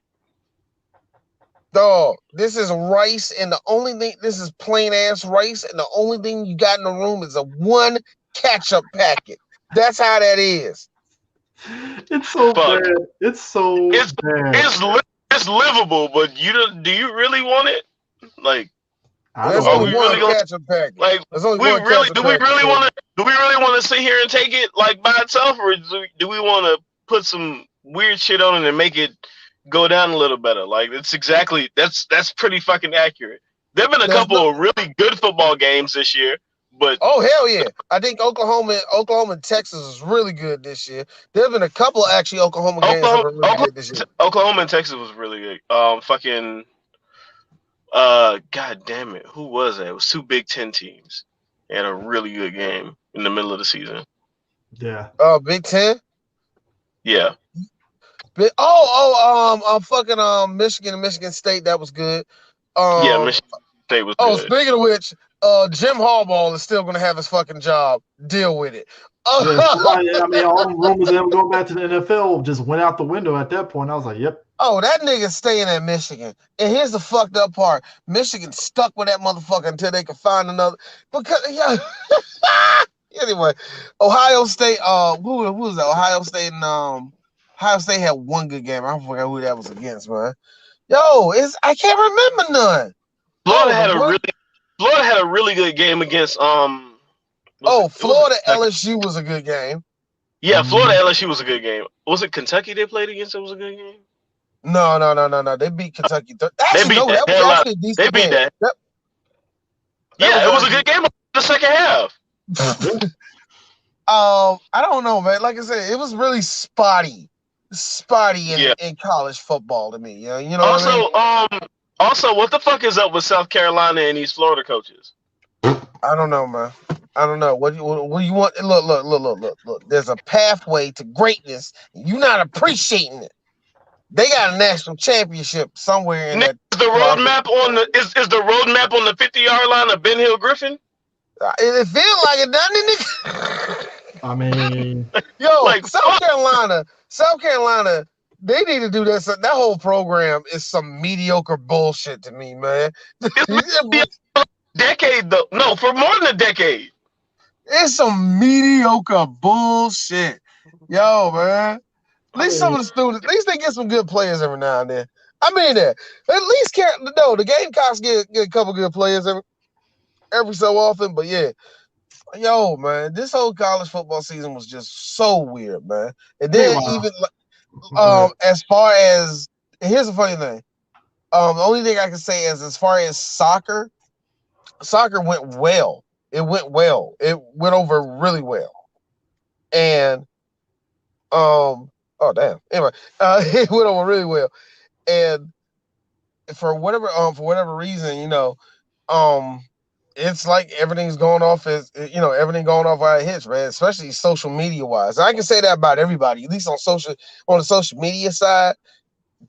Dog, this is rice, and the only thing, this is plain ass rice, and the only thing you got in the room is a 1 ketchup packet. That's how that is. It's so bad. It's so bad. It's livable, but do you really want it? Like, there's only one ketchup packet. Like, do we really want to sit here and take it like by itself, or do we want to put some weird shit on it and make it go down a little better? Like, that's pretty fucking accurate. There've been a couple of really good football games this year, but oh hell yeah, I think Oklahoma and Texas is really good this year. There've been a couple actually Oklahoma games that were really good this year. Oklahoma and Texas was really good. God damn it, who was that? It was 2 Big Ten teams. They had a really good game in the middle of the season. Yeah. Big Ten. Yeah. Michigan and Michigan State, that was good. Yeah, Michigan State was good. Speaking of which, Jim Harbaugh is still gonna have his fucking job. Deal with it. I mean, all the rumors of him going back to the NFL just went out the window at that point. I was like, yep. Oh, that nigga's staying at Michigan. And here's the fucked up part. Michigan stuck with that motherfucker until they could find another. Because, yeah. Anyway, Ohio State, who was that? Ohio State had 1 good game. I forgot who that was against, man. Yo, I can't remember none. Florida had a really good game against Florida LSU was a good game. Yeah, Florida LSU was a good game. Was it Kentucky they played against? It was a good game. No. They beat Kentucky. They beat that. Yeah, it was a good game in the second half. I don't know, man. Like I said, it was really spotty in college football to me. You know. Also, what I mean? Also, what the fuck is up with South Carolina and these Florida coaches? I don't know, man. I don't know. What do you want? Look. There's a pathway to greatness. You're not appreciating it. They got a national championship somewhere in that. Is the roadmap on the is the roadmap on the 50-yard line of Ben Hill Griffin? It feels like it, doesn't it? I mean, yo, like, South Carolina, they need to do this. That whole program is some mediocre bullshit to me, man. It's decade though. No, for more than a decade. It's some mediocre bullshit. Yo, man. At least some of the students, at least they get some good players every now and then. I mean that. At least the Gamecocks get a couple good players every so often, but yeah. Yo, man, this whole college football season was just so weird, man. And then even as far as here's the funny thing. The only thing I can say is as far as soccer went well. It went well. It went over really well. And oh damn. Anyway, it went over really well. And for whatever reason, it's like everything's going off everything going off our hits, man, especially social media wise. I can say that about everybody, at least on the social media side.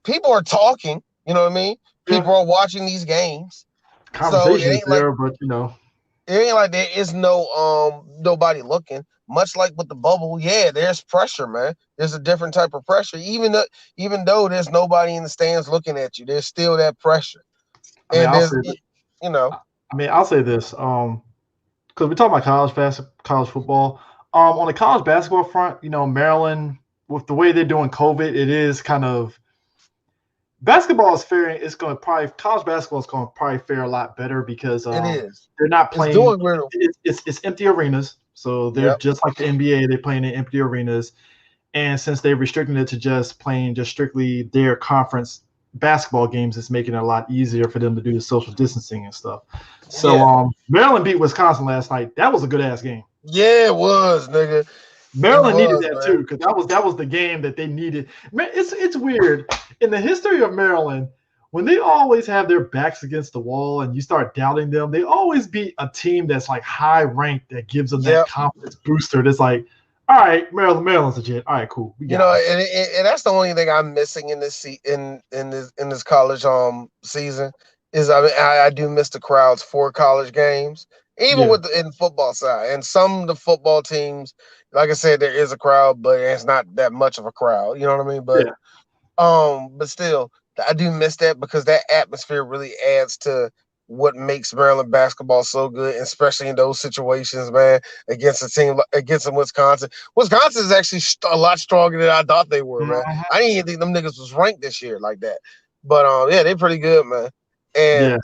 People are talking, you know what I mean? Yeah. People are watching these games. Conversation is there, but it ain't like there is no nobody looking. Much like with the bubble, yeah, there's pressure, man. There's a different type of pressure. Even though there's nobody in the stands looking at you, there's still that pressure. I'll say this, because we're talking about college football. On the college basketball front, Maryland, with the way they're doing COVID, it is kind of basketball is faring. College basketball is going to probably fare a lot better because it is. They're not playing. It's empty arenas, so they're just like the NBA. They're playing in empty arenas, and since they're restricting it to just playing strictly their conference basketball games, it's making it a lot easier for them to do the social distancing and stuff. So Maryland beat Wisconsin last night. That was a good ass game. Yeah, it was, nigga. Maryland needed that too, because that was the game that they needed. Man, it's weird. In the history of Maryland, when they always have their backs against the wall and you start doubting them, they always beat a team that's like high ranked that gives them that confidence booster. That's like, all right, Maryland's legit. All right, cool. And that's the only thing I'm missing in this college season is I do miss the crowds for college games, even in football side. And some of the football teams, like I said, there is a crowd, but it's not that much of a crowd. You know what I mean? But but still, I do miss that because that atmosphere really adds to what makes Maryland basketball so good, especially in those situations, man, against a team against Wisconsin. Wisconsin is actually a lot stronger than I thought they were, man. I didn't even think them niggas was ranked this year like that. But they're pretty good, man. And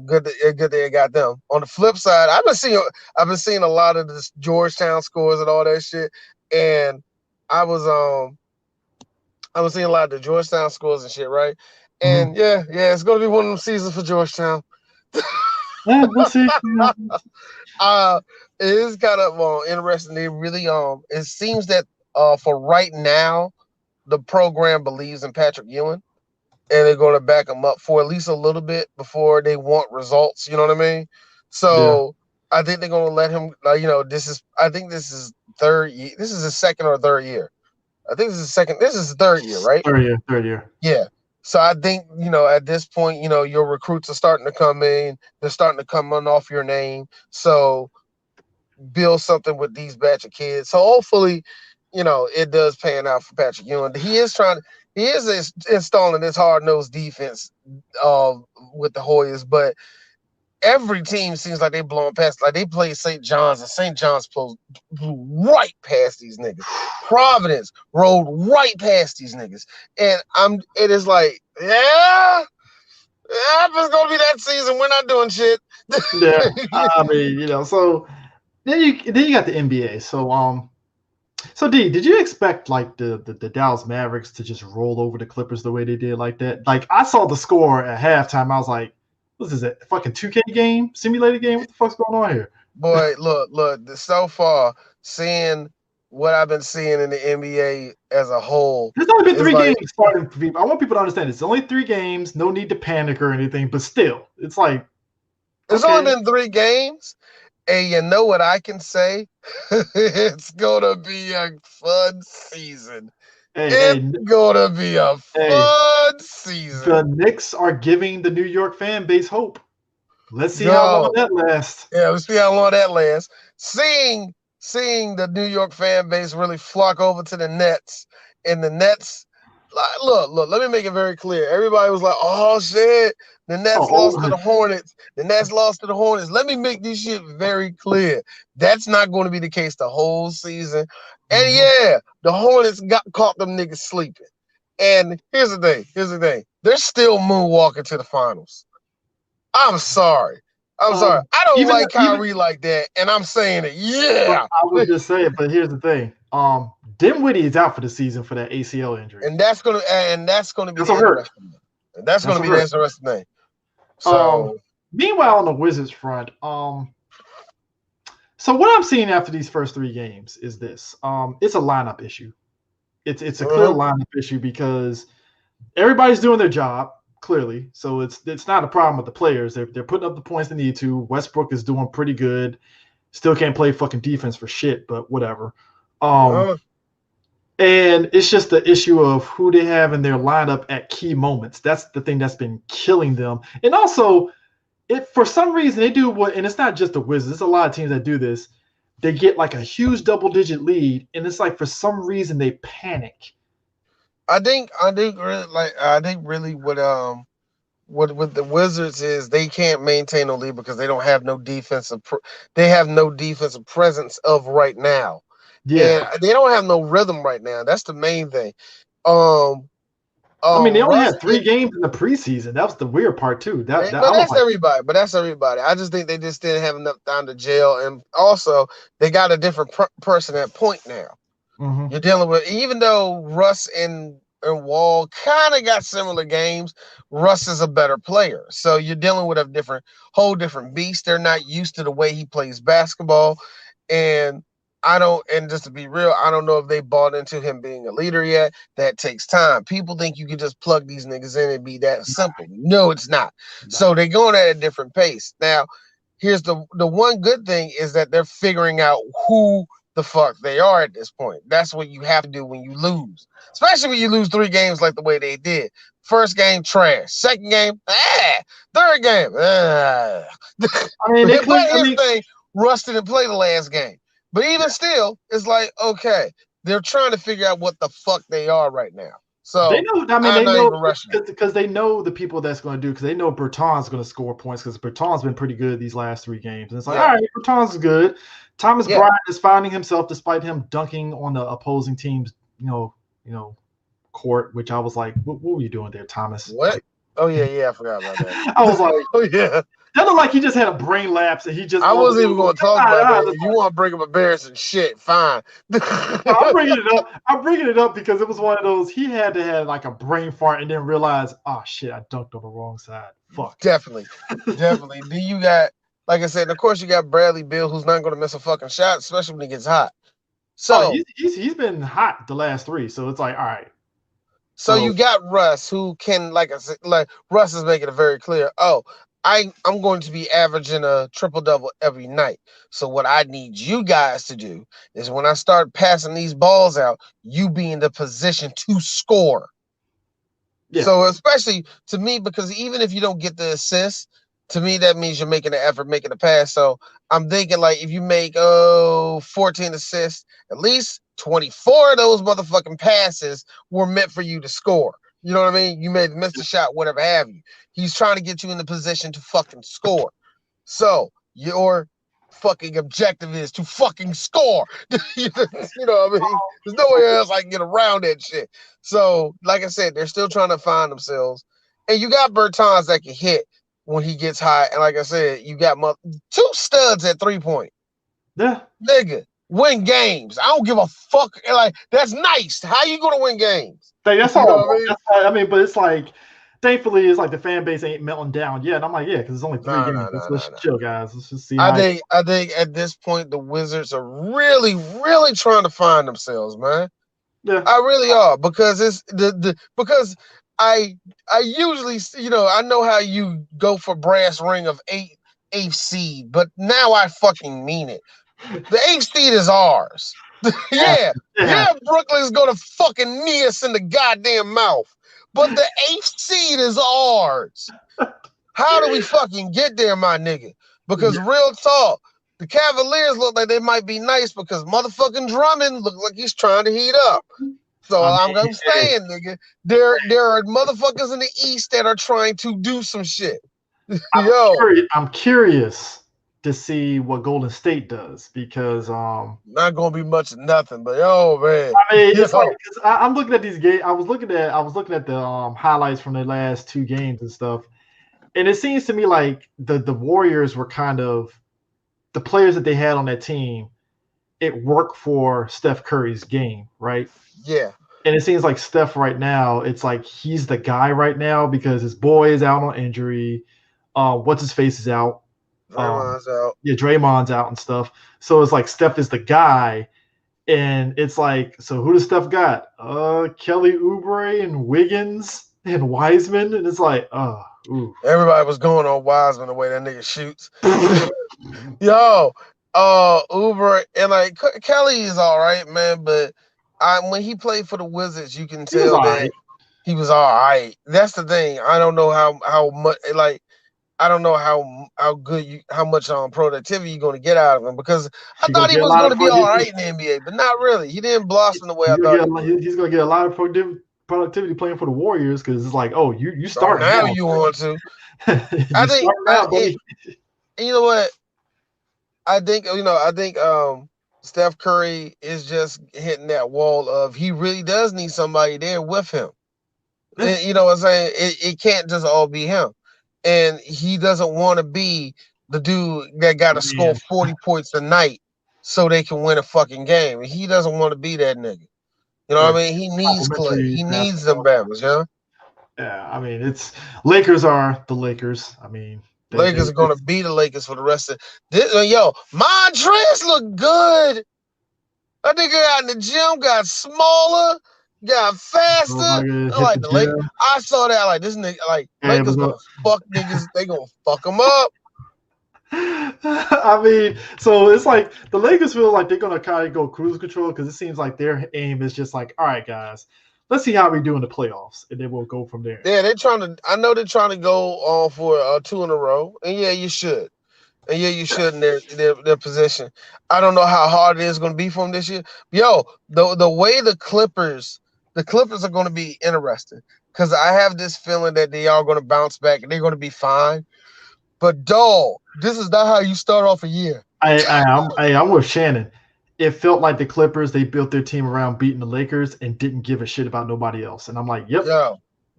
good that they got them. On the flip side, I've been seeing a lot of this Georgetown scores and all that shit, and I was seeing a lot of the Georgetown scores and shit, right? And it's gonna be one of them seasons for Georgetown. We'll see. It is kind of interesting. They really it seems that for right now, the program believes in Patrick Ewing, and they're going to back him up for at least a little bit before they want results. You know what I mean? So I think they're going to let him. This is third. This is his second or third year. I think this is second. This is the third year, right? Third year. Yeah. So I think, at this point, your recruits are starting to come in. They're starting to come on off your name. So build something with these batch of kids. So hopefully, it does pan out for Patrick Ewing. He is installing this hard-nosed defense with the Hoyas, but every team seems like they blowing past. Like they played St. John's, and St. John's blew right past these niggas. Providence rolled right past these niggas, and it is like, it's gonna be that season. We're not doing shit. I mean, so then you got the NBA. So D, did you expect like the Dallas Mavericks to just roll over the Clippers the way they did like that? Like I saw the score at halftime, I was like, what is it? Fucking 2K game, simulated game? What the fuck's going on here? Boy, look. So far, seeing what I've been seeing in the NBA as a whole. There's only been 3 games starting for people. I want people to understand it's only 3 games. No need to panic or anything, but still, it's like it's only been 3 games, and you know what I can say? It's gonna be a fun season. It's gonna be a fun season. The Knicks are giving the New York fan base hope. Let's see how long that lasts. Yeah, let's see how long that lasts. Seeing the New York fan base really flock over to the Nets, and the Nets, look, let me make it very clear. Everybody was like, oh shit, the Nets lost to the Hornets. The Nets lost to the Hornets. Let me make this shit very clear. That's not going to be the case the whole season. And yeah, the Hornets caught them niggas sleeping. And here's the thing. They're still moonwalking to the finals. I'm sorry. I don't like Kyrie like that, and I'm saying it. Yeah. I would just say it, but here's the thing. Dinwiddie is out for the season for that ACL injury. And that's gonna be the interesting thing. That's gonna be the interesting thing. So meanwhile on the Wizards front, so what I'm seeing after these first 3 games is this. It's a lineup issue. It's a clear lineup issue because everybody's doing their job. Clearly, so it's not a problem with the players. They're putting up the points they need to. Westbrook is doing pretty good. Still can't play fucking defense for shit, but whatever. And it's just the issue of who they have in their lineup at key moments. That's the thing that's been killing them. And also, for some reason they do and it's not just the Wizards. There's a lot of teams that do this. They get like a huge double-digit lead, and it's like for some reason they panic. I think really what the Wizards is they can't maintain a lead because they don't have no defensive presence of right now. Yeah, and they don't have no rhythm right now. That's the main thing. I mean, they only had 3 games in the preseason. That was the weird part too. But that's everybody. I just think they just didn't have enough time to gel, and also they got a different person at point now. You're dealing with, even though Russ and Wall kind of got similar games, Russ is a better player. So you're dealing with a whole different beast. They're not used to the way he plays basketball. And just to be real, I don't know if they bought into him being a leader yet. That takes time. People think you can just plug these niggas in and be that simple. No, it's not. So they're going at a different pace. Now, here's the one good thing is that they're figuring out who the fuck they are at this point. That's what you have to do when you lose, especially when you lose 3 games like the way they did. First game, trash. Second game, third game, I mean, Russ didn't play the last game, but even still, it's like, okay, they're trying to figure out what the fuck they are right now. So they know. I mean, they know because they know the people that's going to do. Because they know Bertans going to score points. Because Bertans been pretty good these last 3 games, and it's like, all right, Bertans is good. Thomas Bryant is finding himself despite him dunking on the opposing team's, court. Which I was like, what were you doing there, Thomas? What? Like, I forgot about that. I was like, oh yeah. That looked like he just had a brain lapse and he just. I wasn't even going to talk about that. If you want to bring up embarrassing shit, fine. I'm bringing it up. I'm bringing it up because it was one of those. He had to have like a brain fart and then realize, oh shit, I dunked on the wrong side. Fuck. Definitely. Then you got, like I said, of course you got Bradley Beal, who's not going to miss a fucking shot, especially when he gets hot. So he's been hot the last 3, so it's like, all right. So you got Russ, who can, like I said, like Russ is making it very clear. Oh, I'm going to be averaging a triple-double every night. So what I need you guys to do is when I start passing these balls out, you be in the position to score. Yeah. So especially to me, because even if you don't get the assist, to me, that means you're making an effort, making a pass. So I'm thinking, like, if you make 14 assists, at least 24 of those motherfucking passes were meant for you to score. You know what I mean? You may have missed a shot, whatever have you. He's trying to get you in the position to fucking score. So your fucking objective is to fucking score. You know what I mean? There's no way else I can get around that shit. So, like I said, they're still trying to find themselves. And you got Bertans that can hit when he gets hot. And like I said, you got 2 studs at 3-point. Yeah. Nigga, win games. I don't give a fuck. Like, that's nice. How you going to win games? That's all. I mean, but it's like, thankfully, it's like the fan base ain't melting down yet. And I'm like, yeah, because it's only 3 games. Let's chill, guys. Let's just see. I think at this point the Wizards are really, really trying to find themselves, man. Yeah, I really are, because it's because I usually, I know how you go for brass ring of eighth seed, but now I fucking mean it. The 8th seed is ours. yeah, Brooklyn's gonna fucking knee us in the goddamn mouth, but the 8th seed is ours. How do we fucking get there, my nigga? Because real talk, the Cavaliers look like they might be nice because motherfucking Drummond look like he's trying to heat up. So I'm saying, nigga, there are motherfuckers in the East that are trying to do some shit. I'm curious to see what Golden State does, because not gonna be much of nothing, but man. I mean, it's like, I'm looking at these games. I was looking at the highlights from the last 2 games and stuff, and it seems to me like the Warriors were kind of the players that they had on that team. It worked for Steph Curry's game, right? Yeah. And it seems like Steph right now, it's like he's the guy right now because his boy is out on injury. What's his face is out. Draymond's out. Yeah, Draymond's out and stuff. So it's like Steph is the guy. And it's like, so who does Steph got? Kelly Oubre and Wiggins and Wiseman. And it's like, ooh. Everybody was going on Wiseman the way that nigga shoots. Yo, Oubre and like Kelly is all right, man, but when he played for the Wizards, you can tell that he was all right. That's the thing. I don't know how much, like, I don't know how good how much productivity you're going to get out of him, because I thought he was going to be all right in the NBA, but not really. He didn't blossom the way I thought. He's going to get a lot of productivity playing for the Warriors, because it's like, you start now. You want to? I think. And you know what? I think Steph Curry is just hitting that wall of he really does need somebody there with him. And, you know what I'm saying? It can't just all be him. And he doesn't want to be the dude that got to score 40 points a night so they can win a fucking game. He doesn't want to be that nigga. You know what I mean? He needs Clay. He needs them Bama's, Yeah, I mean, Lakers are the Lakers. I mean, Lakers are going to be the Lakers for the rest of this. Montrezl look good. That nigga got in the gym, got smaller, got faster. Like the Lakers. I saw that. Like, this nigga, like, Lakers gonna fuck niggas. They gonna fuck them up. I mean, so it's like the Lakers feel like they're gonna kind of go cruise control, because it seems like their aim is just like, all right, guys, let's see how we do in the playoffs, and then we'll go from there. Yeah, I know they're trying to go for 2 in a row, and yeah, you should. And yeah, you should in their position. I don't know how hard it is going to be for them this year. Yo, the way the Clippers are going to be interesting, because I have this feeling that they are going to bounce back and they're going to be fine. But dog, this is not how you start off a year. I'm with Shannon. It felt like the Clippers, they built their team around beating the Lakers and didn't give a shit about nobody else. And I'm like, yep.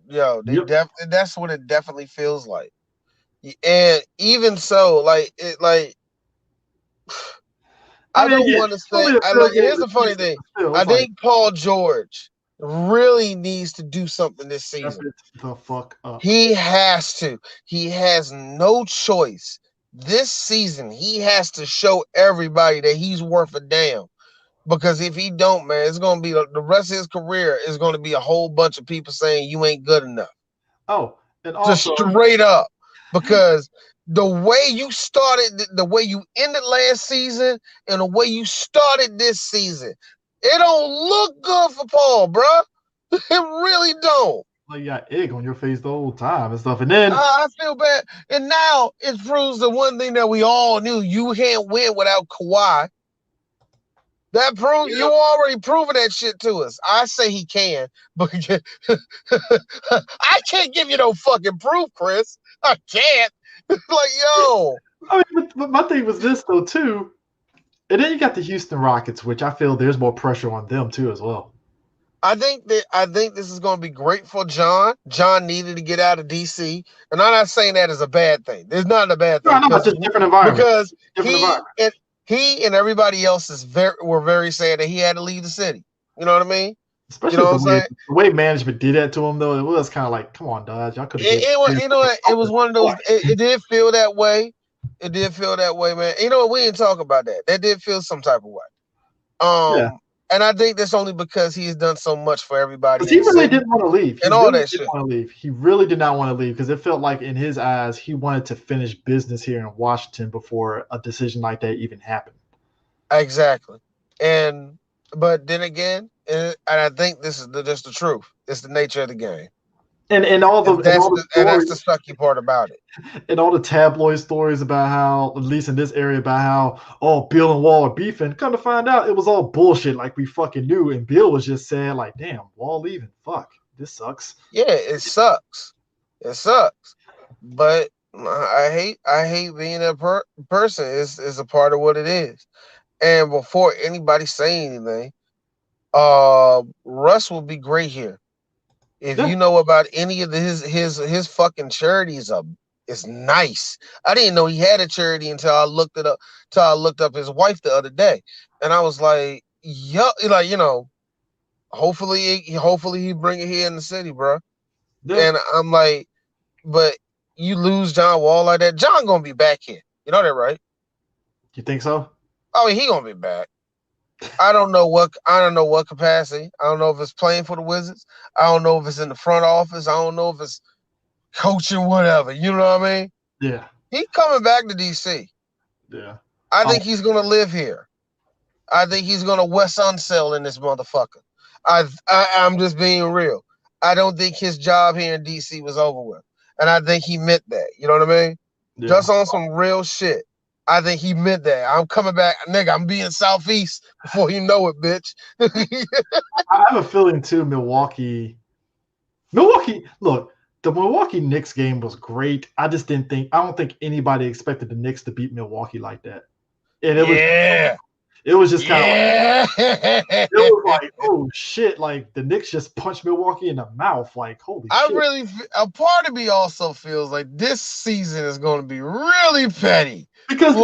That's what it definitely feels like. And even so, I don't want to say. Here's the funny thing. I think Paul George really needs to do something this season. The fuck up. He has to. He has no choice. This season, he has to show everybody that he's worth a damn. Because if he don't, man, it's going to be the rest of his career is going to be a whole bunch of people saying you ain't good enough. Oh, and also just straight up. Because the way you started, the way you ended last season, and the way you started this season, it don't look good for Paul, bro. It really don't. Like, you got egg on your face the whole time and stuff. And then I feel bad. And now it proves the one thing that we all knew: you can't win without Kawhi. That proves you already proven that shit to us. I say he can, but I can't give you no fucking proof, Chris. I can't. Like, yo. I mean, but my thing was this though too. And then you got the Houston Rockets, which I feel there's more pressure on them too as well. I think this is going to be great for John. John needed to get out of DC, and I'm not saying that is a bad thing. It's not a bad thing. No, it's just a different environment. Because he and everybody else were very sad that he had to leave the city. You know what I mean? Especially the way management did that to him, though, it was kind of like, come on, Dodge, y'all could have. It was one of those. It did feel that way. It did feel that way, man. You know what? We didn't talk about that. That did feel some type of way. And I think that's only because he has done so much for everybody. He really didn't want to leave. And all that shit. Want to leave. He really did not want to leave because it felt like in his eyes he wanted to finish business here in Washington before a decision like that even happened. Exactly. But then again, and I think this is just the truth. It's the nature of the game. And that's the sucky part about it. And all the tabloid stories about how, at least in this area, about how, Bill and Wall are beefing. Come to find out, it was all bullshit, like we fucking knew. And Bill was just saying, like, "Damn, Wall leaving. Fuck, this sucks." Yeah, it sucks. It sucks. But I hate being a person. It's a part of what it is. And before anybody say anything, Russ will be great here. If you know about any of his fucking charities, it's nice. I didn't know he had a charity until I looked it up. Till I looked up his wife the other day, and I was like, "Yeah, like hopefully he bring it here in the city, bro." Yeah. And I'm like, but you lose John Wall like that, John gonna be back here. You know that, right? You think so? Oh, he gonna be back. I don't know what capacity. I don't know if it's playing for the Wizards. I don't know if it's in the front office. I don't know if it's coaching, whatever. You know what I mean? Yeah. He's coming back to DC. Yeah. I think he's gonna live here. I think he's gonna West Unsell in this motherfucker. I'm just being real. I don't think his job here in DC was over with. And I think he meant that. You know what I mean? Yeah. Just on some real shit. I think he meant that. I'm coming back, nigga. I'm being Southeast before you know it, bitch. I have a feeling too. Milwaukee. Look, the Milwaukee Knicks game was great. I don't think anybody expected the Knicks to beat Milwaukee like that. And it was just kind of it was like, oh shit, like the Knicks just punched Milwaukee in the mouth. Like, holy shit. A part of me also feels like this season is going to be really petty. Because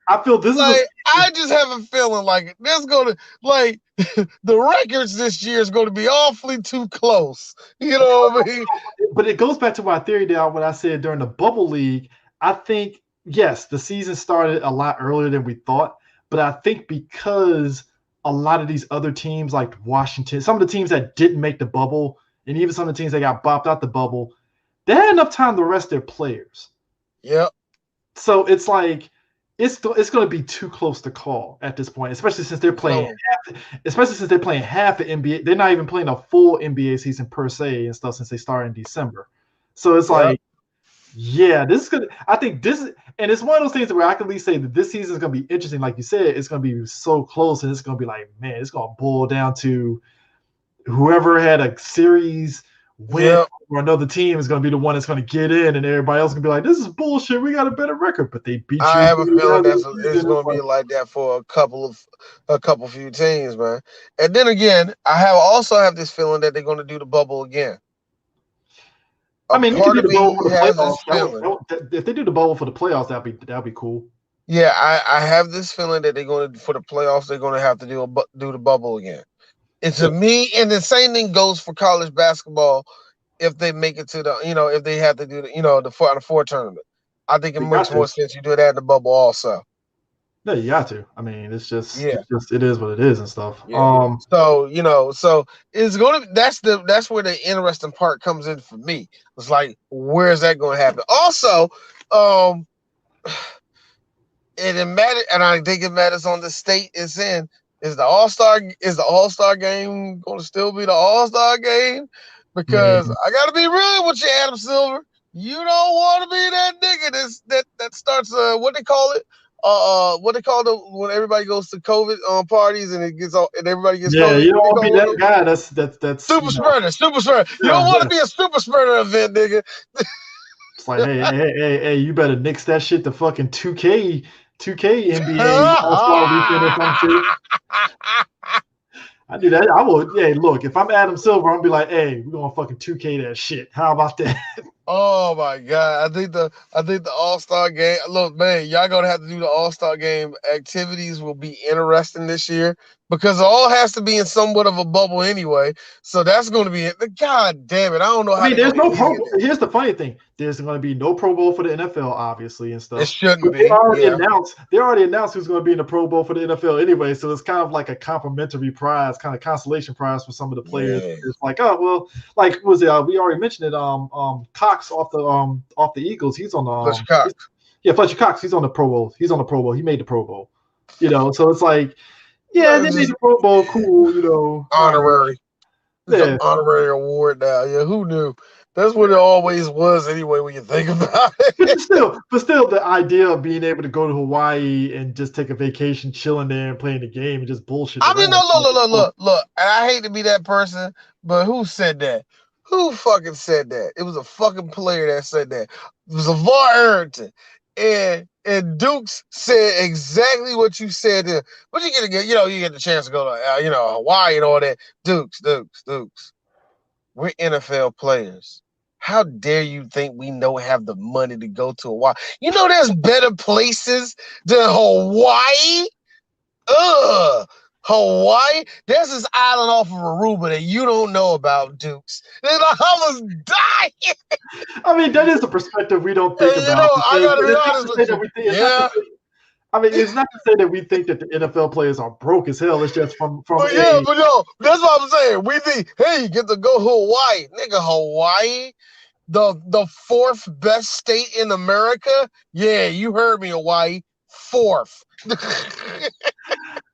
I feel this is I just have a feeling like there's gonna the records this year is going to be awfully too close. You know what I mean? But it goes back to my theory down what I said during the bubble league. I think yes, the season started a lot earlier than we thought, but I think because a lot of these other teams like Washington, some of the teams that didn't make the bubble, and even some of the teams that got bopped out the bubble, they had enough time to rest their players. Yep. So it's like it's going to be too close to call at this point, especially since they're playing half the NBA. They're not even playing a full NBA season per se and stuff since they started in December. So it's like, yeah, this is good. I think this is, and it's one of those things where I can at least say that this season is going to be interesting. Like you said, it's going to be so close, and it's going to be like, man, it's going to boil down to whoever had a series win or another team is going to be the one that's going to get in, and everybody else is going to be like, this is bullshit. We got a better record, but they beat you. I have a feeling it's going to be like that for a couple few teams, man. And then again, I also have this feeling that they're going to do the bubble again. I mean, they could do the bubble for the playoffs. If they do the bubble for the playoffs, that'd be cool. Yeah, I have this feeling that they're going to, for the playoffs, they're going to have to do the bubble again. And to me, and the same thing goes for college basketball. If they make it to the, if they have to do the four tournament, I think it makes more sense you do that in the bubble also. No, you got to. I mean, it is what it is and stuff. Yeah. So it's gonna. That's where the interesting part comes in for me. It's like, where's that going to happen? Also, it matters, and I think it matters on the state it's in. Is the All-Star game going to still be the All-Star game? Because I got to be real with you, Adam Silver. You don't want to be that nigga that starts what they call it? When everybody goes to COVID parties and it gets all and everybody gets COVID. Yeah, you don't want to be that guy. That's super spreader. You don't want to be a super spreader event, nigga. It's like, hey, you better nix that shit to fucking 2K NBA All-Star Weekend or something. I do that. I would. Hey, look, if I'm Adam Silver, I'm gonna be like, hey, we're gonna fucking 2K that shit. How about that? Oh my god, I think the All-Star game. Look, man, y'all gonna have to do the All-Star game. Activities will be interesting this year because it all has to be in somewhat of a bubble anyway. So that's going to be it. God damn it! I don't know how. I mean, there's no Pro. Here's the funny thing: there's going to be no Pro Bowl for the NFL, obviously, and stuff. It shouldn't but be. They already announced who's going to be in the Pro Bowl for the NFL anyway. So it's kind of like a complimentary prize, kind of consolation prize for some of the players. Yeah. It's like, oh well, like was it? We already mentioned it. Cox off the Eagles. He's on the Fletcher Cox. Fletcher Cox. He's on the Pro Bowl. He's on the Pro Bowl. He made the Pro Bowl. So it's like, yeah, they made the Pro Bowl cool. Honorary. It's an honorary award now. Yeah, who knew? That's what it always was anyway when you think about it. but still, the idea of being able to go to Hawaii and just take a vacation, chilling there and playing the game and just bullshit. I mean, no, look. And I hate to be that person, but who said that? Who fucking said that? It was a fucking player that said that. It was LeVar Arrington. And Dukes said exactly what you said. But you get the chance to go to Hawaii and all that. Dukes. We're NFL players. How dare you think we don't have the money to go to Hawaii? You know there's better places than Hawaii? Hawaii? There's this island off of Aruba that you don't know about, Dukes. I was dying. I mean, that is the perspective we don't think about. I gotta be honest with you. Yeah. I mean, it's not to say that we think that the NFL players are broke as hell. It's just from but no, that's what I'm saying. We think, hey, you get to go to Hawaii. Nigga, Hawaii? The fourth best state in America? Yeah, you heard me, Hawaii. Fourth.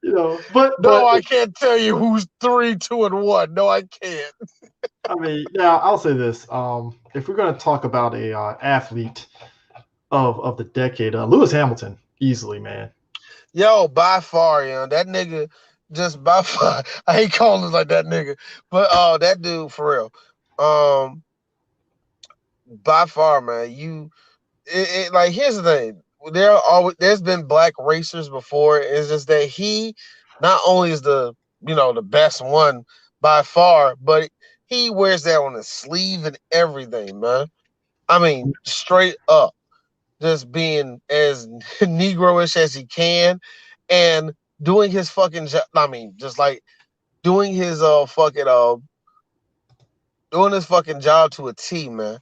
I can't tell you who's 3, 2, and 1. No, I can't. I mean, now I'll say this: if we're going to talk about a athlete of the decade, Lewis Hamilton, easily, man. Yo, by far, that nigga, just by far. I hate calling him like that nigga, but that dude for real. By far, man. Like here's the thing. There's been black racers before. It's just that he not only is the best one by far, but he wears that on his sleeve and everything, man. I mean, straight up, just being as Negroish as he can and doing his fucking job. I mean, just like doing his doing his fucking job to a T, man.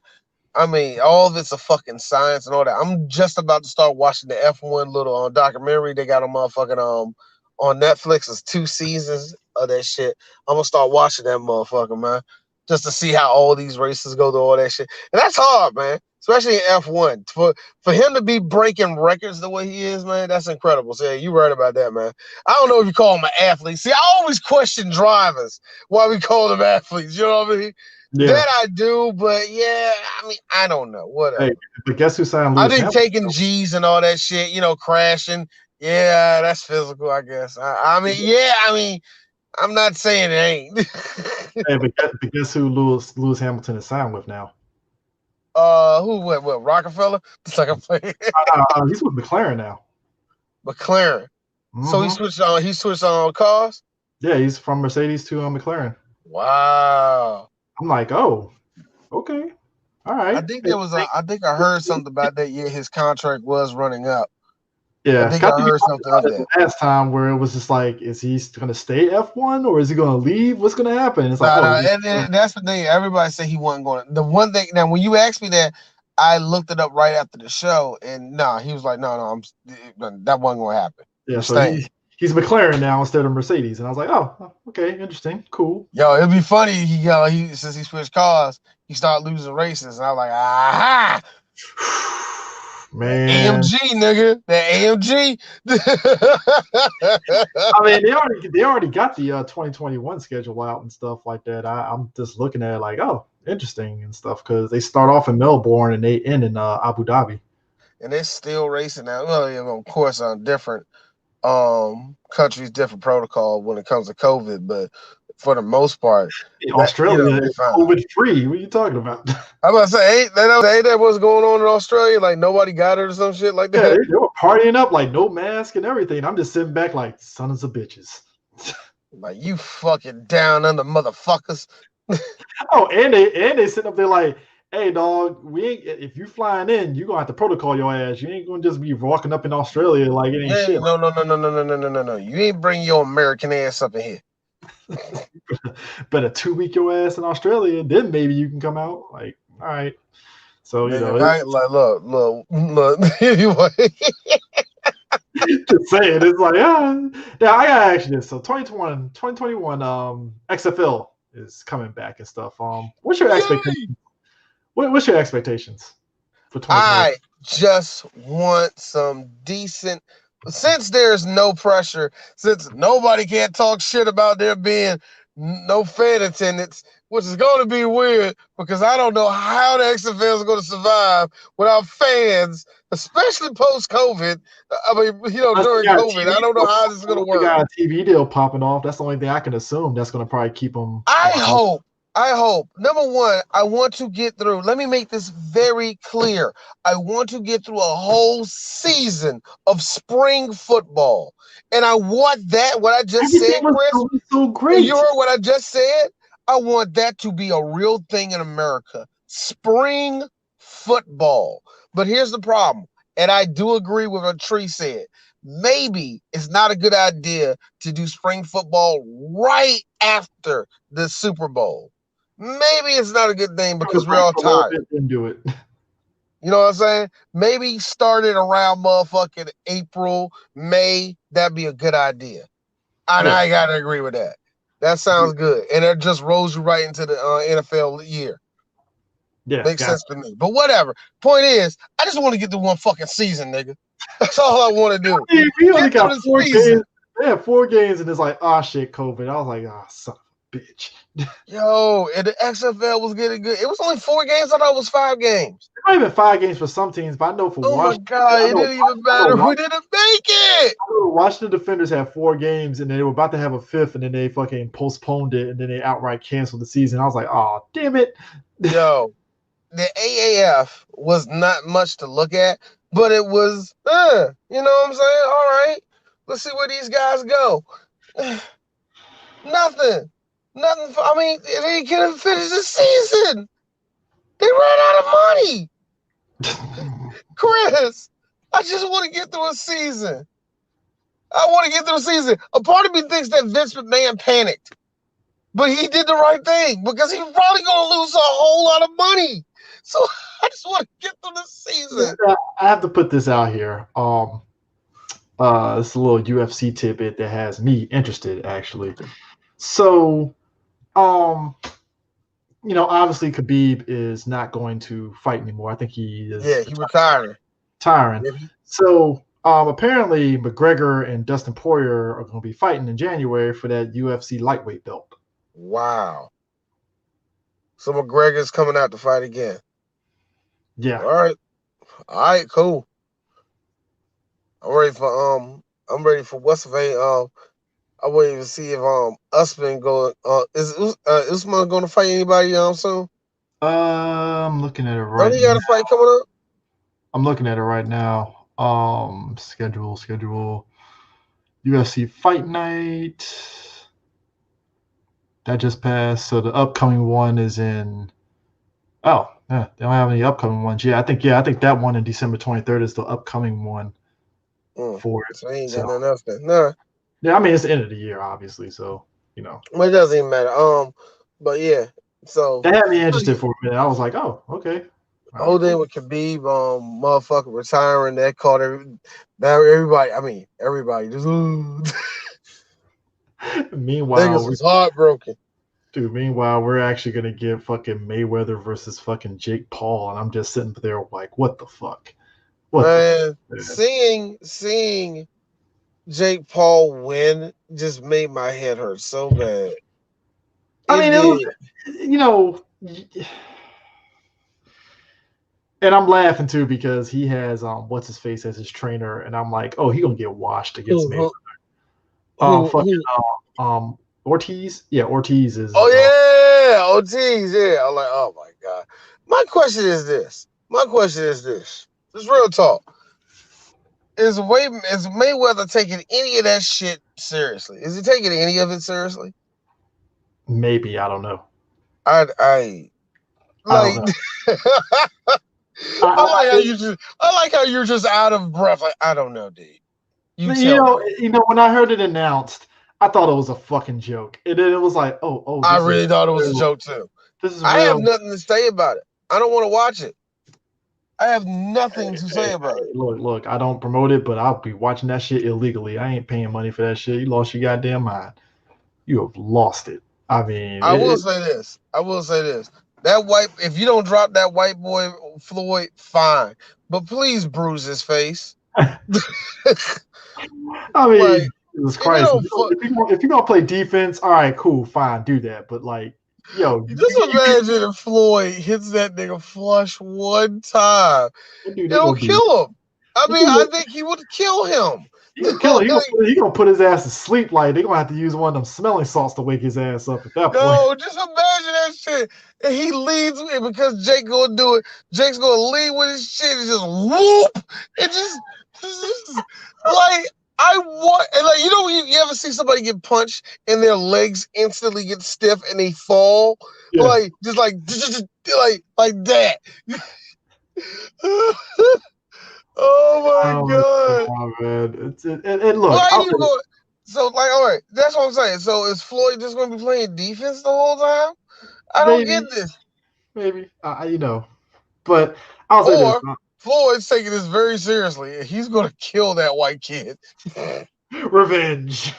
I mean, all of it's a fucking science and all that. I'm just about to start watching the F1 little documentary they got on motherfucking on Netflix. It's 2 seasons of that shit. I'm gonna start watching that motherfucker, man, just to see how all these races go through all that shit. And that's hard, man, especially in F1. For him to be breaking records the way he is, man, that's incredible. So yeah, you right about that, man. I don't know if you call him an athlete. See, I always question drivers why we call them athletes. You know what I mean? Yeah. That I do, but yeah, I mean, I don't know. Whatever. Hey, but guess who signed Lewis Hamilton? I think taking G's and all that shit, crashing. Yeah, that's physical, I guess. I mean, I'm not saying it ain't. Hey, but guess who Lewis Hamilton is signed with now? Who? What? Rockefeller? It's like I'm playing. He's with McLaren now. McLaren. Mm-hmm. So he switched on cars. Yeah, he's from Mercedes to McLaren. Wow. I'm like, oh, okay, all right. I think I think I heard something about that. Yeah, his contract was running up. Yeah, I think I heard something like that last time where it was just like, is he going to stay F1 or is he going to leave? What's going to happen? It's like, and that's the thing. Everybody said he wasn't going. The one thing now, when you asked me that, I looked it up right after the show, and he was like, no, that wasn't going to happen. Yeah, so he's McLaren now instead of Mercedes, and I was like, oh, okay, interesting, cool. Yo, it'd be funny. He since he switched cars, he started losing races, and I was like, aha, man, AMG nigga, that AMG. I mean, they already got the 2021 schedule out and stuff like that. I'm just looking at it like, oh, interesting and stuff, because they start off in Melbourne and they end in Abu Dhabi, and they're still racing now. Well, of course, on different countries, different protocol when it comes to COVID, but for the most part, Australia is COVID free. What are you talking about? I'm about to say, ain't that what's going on in Australia? Like nobody got it or some shit like that. Yeah, they were partying up like no mask and everything. I'm just sitting back like sons of bitches. Like you fucking down under motherfuckers. Oh, and they sitting up there like, hey dog, we ain't if you flying in, you gonna have to protocol your ass. You ain't gonna just be walking up in Australia like it ain't shit. No. You ain't bring your American ass up in here. Better 2 week your ass in Australia, then maybe you can come out. Like, all right. So you know, right? Like, look. Anyway, just saying, it's like, now I gotta ask you this. So 2021, XFL is coming back and stuff. What's your expectations? What's your expectations for 2020? I just want some decent. Since there's no pressure, since nobody can't talk shit about there being no fan attendance, which is going to be weird because I don't know how the XFL is going to survive without fans, especially post-COVID. I mean, during COVID, I don't know how this is going to work. We got a TV deal popping off. That's the only thing I can assume. That's going to probably keep them. I hope. Number one, I want to get through. Let me make this very clear. I want to get through a whole season of spring football. And I want that, what I just said, Chris. So great. You heard what I just said? I want that to be a real thing in America. Spring football. But here's the problem. And I do agree with what Tree said. Maybe it's not a good idea to do spring football right after the Super Bowl. Maybe it's not a good thing because we're all tired. Didn't do it. You know what I'm saying? Maybe start it around motherfucking April, May. That'd be a good idea. And I gotta agree with that. That sounds good. And it just rolls you right into the NFL year. Yeah. Makes sense to me. But whatever. Point is, I just want to get through one fucking season, nigga. That's all I want to do. We only got 4 games. They had 4 games, and it's like, oh shit, COVID. I was like, oh, son of a bitch. Yo, and the XFL was getting good. It was only 4 games. I thought it was 5 games. It might have been 5 games for some teams, but I know for Washington. Oh my god, it didn't even matter. We didn't make it. Washington Defenders had 4 games, and they were about to have a 5th, and then they fucking postponed it, and then they outright canceled the season. I was like, oh, damn it. Yo, the AAF was not much to look at, but it was, you know what I'm saying? All right, let's see where these guys go. Nothing. I mean, they couldn't finish the season. They ran out of money. Chris, I just want to get through a season. A part of me thinks that Vince McMahon panicked, but he did the right thing because he's probably going to lose a whole lot of money. So I just want to get through the season. I have to put this out here. It's a little UFC tidbit that has me interested, actually. So, obviously Khabib is not going to fight anymore. I think he is. Yeah, he retiring. So, apparently McGregor and Dustin Poirier are going to be fighting in January for that UFC lightweight belt. Wow. So McGregor's coming out to fight again. Yeah. All right, cool. I'm ready for what's the name? I'm waiting to see if Usman going. Is Usman going to fight anybody soon? I'm looking at it right now. He got a fight coming up? I'm looking at it right now. Schedule. UFC Fight Night. That just passed. So the upcoming one is in. Oh, yeah, they don't have any upcoming ones. I think that one in December 23rd is the upcoming one for it. So ain't got nothing else then. Nah. Yeah, I mean it's the end of the year, obviously. So Well, it doesn't even matter. But yeah. So they had me interested for a minute. I was like, oh, okay. Whole day with Khabib, motherfucker retiring. That caught everybody. I mean, everybody just. Meanwhile, niggas was heartbroken. Dude, meanwhile, we're actually gonna get fucking Mayweather versus fucking Jake Paul, and I'm just sitting there like, what the fuck? Seeing Jake Paul win just made my head hurt so bad. And I'm laughing too because he has what's his face as his trainer, and I'm like, oh, he gonna get washed against Mayweather. Ortiz? Yeah, Ortiz is. Oh yeah, Ortiz. Yeah, I'm like, oh my god. My question is this. Just real talk. Is Mayweather taking any of that shit seriously? Is he taking any of it seriously? Maybe, I don't know. Like, I like how you're just out of breath. Like, I don't know, dude. You know, when I heard it announced, I thought it was a fucking joke, and then it was like, oh, I really thought it was a joke too. This is I have nothing to say about it. I don't want to watch it. I have nothing to say about it. Look, I don't promote it, but I'll be watching that shit illegally. I ain't paying money for that shit. You lost your goddamn mind. You have lost it. I mean, I will say this. That white, if you don't drop that white boy Floyd, fine. But please bruise his face. I mean, like, Jesus Christ. If you're going to play defense, all right, cool, fine, do that. But, like, yo. Just imagine if Floyd hits that nigga flush one time. It'll kill him. I mean, I think he would kill him. He's gonna put his ass to sleep. Like they're gonna have to use one of them smelling salts to wake his ass up at that point. No, just imagine that shit. And he leads because Jake gonna do it. Jake's gonna lead with his shit and just whoop. It just like I want. And like you ever see somebody get punched and their legs instantly get stiff and they fall, like just like that. Oh my god! Oh man, it look. Why are you going? So like, all right, that's what I'm saying. So is Floyd just going to be playing defense the whole time? I don't get this. Maybe but I'll say this. Floyd's taking this very seriously. He's going to kill that white kid. Revenge.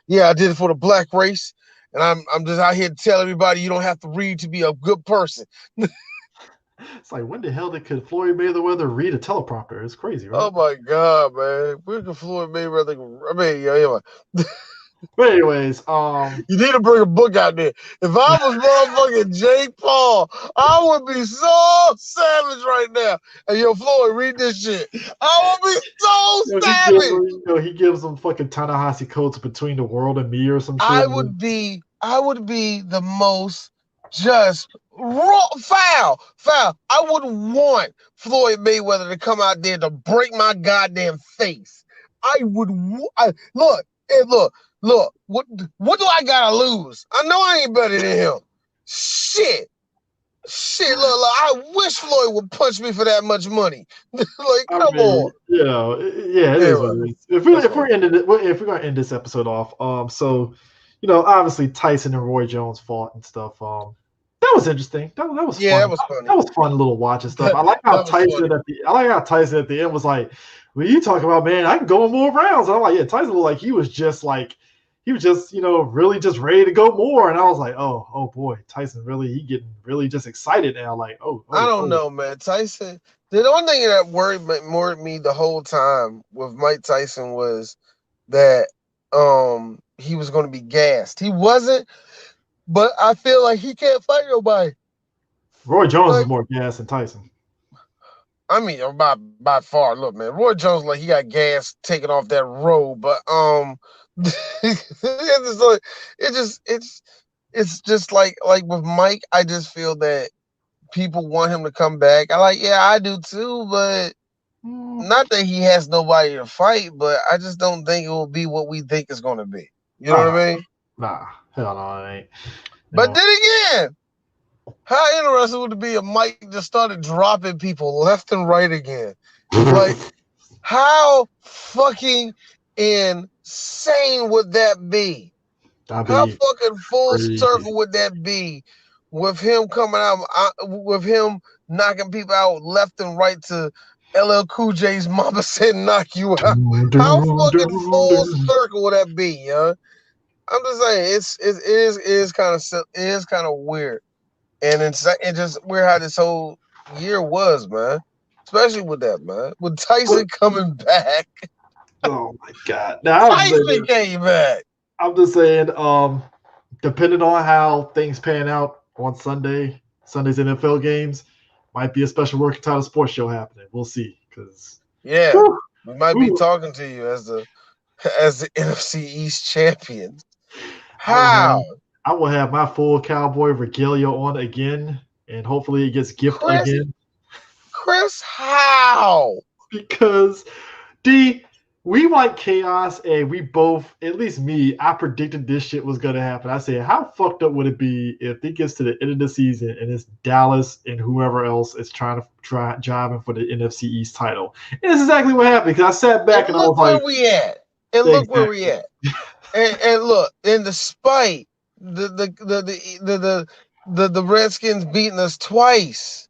Yeah, I did it for the black race, and I'm just out here to tell everybody you don't have to read to be a good person. It's like, when the hell could Floyd Mayweather read a teleprompter? It's crazy, right? Oh my god, man! Where could Floyd Mayweather? I mean, yeah. But anyways, you need to bring a book out there. If I was motherfucking Jake Paul, I would be so savage right now. And yo, Floyd, read this shit. I would be so savage. He gives them fucking Ta-Nehisi Coates Between the World and Me or some shit. I would be the most just foul. I would want Floyd Mayweather to come out there to break my goddamn face. I would look. What do I gotta lose? I know I ain't better than him. Shit. Look, I wish Floyd would punch me for that much money. Like, come on. It is what it is. If we're gonna end this episode off, so obviously Tyson and Roy Jones fought and stuff. That was interesting. That was fun. That was funny. That was fun little watch and stuff. I like how Tyson at the end was like, "Well, you talk about, man, I can go in more rounds." And I'm like, yeah, Tyson looked like he was just really just ready to go more. And I was like, oh boy, Tyson he getting really just excited now. Like, I don't know, man. Tyson. The only thing that worried me the whole time with Mike Tyson was that he was going to be gassed. He wasn't. But I feel like he can't fight nobody. Roy Jones is more gas than Tyson. I mean, by far. Look, man, Roy Jones he got gas taken off that road, but it's just like with Mike. I just feel that people want him to come back. I do too, but not that he has nobody to fight. But I just don't think it will be what we think it's going to be. You know what I mean? Nah. Hell no, it ain't. But then again, how interesting would it be if Mike just started dropping people left and right again? Like, how fucking insane would that be? How fucking full circle would that be with him coming out, with him knocking people out left and right to LL Cool J's Mama Said Knock You Out? How fucking full circle would that be, yo? I'm just saying it is kind of weird, and it's just weird how this whole year was, man. Especially with that, man. With Tyson coming back. Oh my god! Now, Tyson came back. I'm just saying, depending on how things pan out on Sunday's NFL games, might be a special working title sports show happening. We'll see, because we might be talking to you as the NFC East champion. How? I will have my full cowboy regalia on again, and hopefully it gets gifted again. Chris, how? Because D, we like chaos, and we both, at least me, I predicted this shit was gonna happen. I said, how fucked up would it be if it gets to the end of the season and it's Dallas and whoever else is trying to driving for the NFC East title? And it's exactly what happened. Because I sat back and I was like, "Look where we at." And look where we at. And look, and despite the Redskins beating us twice,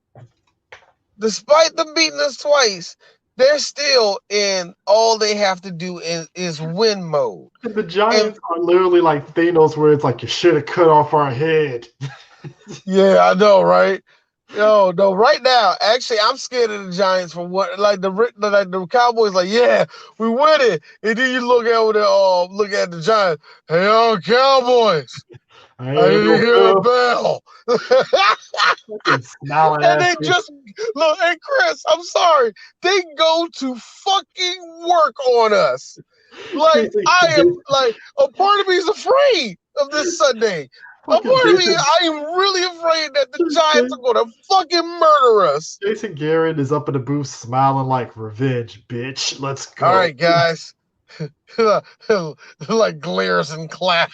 despite them beating us twice, they're still in all they have to do is win mode. The Giants are literally like Thanos, where it's like, you should have cut off our head. Yeah, I know, right? Yo, no, right now, actually, I'm scared of the Giants for what, like the Cowboys, like, yeah, we win it, and then you look over there, look at the Giants. Hey, Cowboys, I didn't hear a bell. And they just look, and Chris, I'm sorry, they go to fucking work on us. Like I am, like a part of me is afraid of this Sunday. A part of me, I am really afraid that the Giants are going to fucking murder us. Jason Garrett is up in the booth smiling like, revenge, bitch. Let's go. All right, guys. Like glares and clap.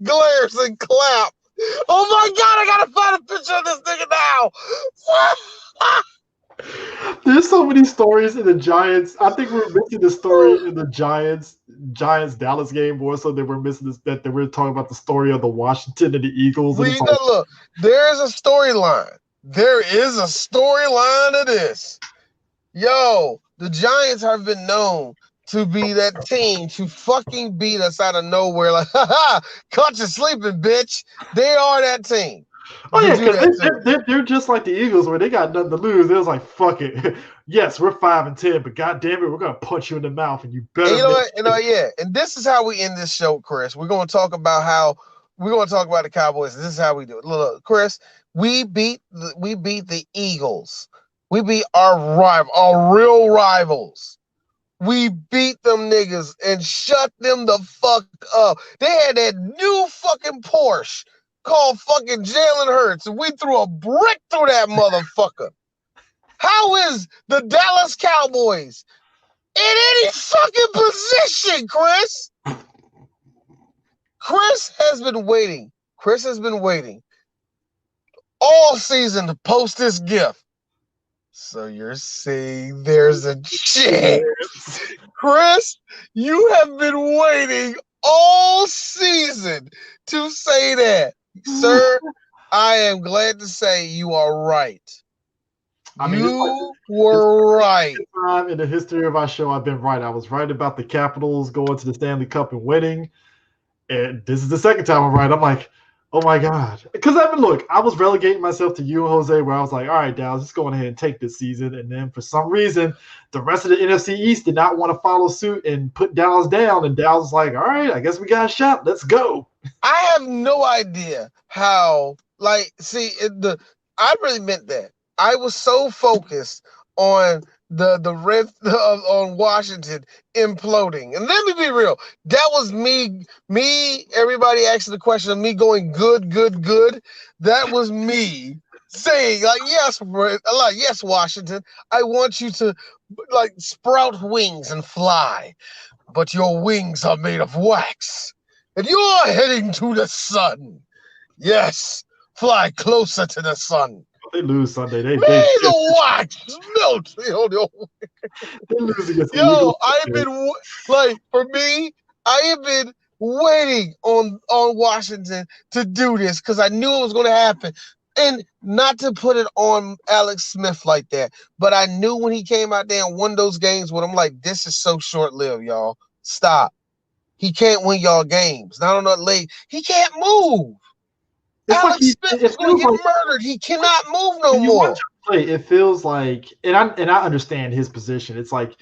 Glares and clap. Oh my God, I got to find a picture of this nigga now. There's so many stories in the Giants. I think we're missing the story in the Giants Dallas game more so than we're missing this, that we're talking about the story of the Washington and the Eagles. And look, there is a storyline. There is a storyline of this. Yo, the Giants have been known to be that team to fucking beat us out of nowhere. Like, caught you sleeping, bitch. They are that team. Oh yeah, because they're just like the Eagles, where they got nothing to lose. It was like, fuck it. Yes, we're 5-10, but goddamn it, we're gonna punch you in the mouth, and you better. Yeah. And this is how we end this show, Chris. We're gonna talk about the Cowboys. This is how we do it. Look, Chris, we beat the Eagles. We beat our real rivals. We beat them niggas and shut them the fuck up. They had that new fucking Porsche called fucking Jalen Hurts, and we threw a brick through that motherfucker. How is the Dallas Cowboys in any fucking position, Chris? Chris has been waiting all season to post this gift. So you're saying there's a chance. Chris, you have been waiting all season to say that. Sir, I am glad to say you are right. I mean, you were right. Time in the history of our show, I've been right. I was right about the Capitals going to the Stanley Cup and winning. And this is the second time I'm right. I'm like, oh my God. Because I was relegating myself to you and Jose, where I was like, all right, Dallas, just go ahead and take this season. And then for some reason, the rest of the NFC East did not want to follow suit and put Dallas down. And Dallas was like, all right, I guess we got a shot. Let's go. I have no idea how, I really meant that. I was so focused on on Washington imploding. And let me be real. That was me, everybody asking the question of me going good. That was me saying, yes, Washington, I want you to sprout wings and fly, but your wings are made of wax. And you're heading to the sun. Yes, fly closer to the sun. They lose Sunday. They the wax melt. They lose against Yo, I've been for me, I have been waiting on Washington to do this because I knew it was going to happen. And not to put it on Alex Smith like that, but I knew when he came out there and won those games with him, this is so short-lived, y'all. Stop. He can't win y'all games. Not on that leg. He can't move. Alex Smith is going to get murdered. He cannot move no more. Play, it feels like, and I understand his position. It's like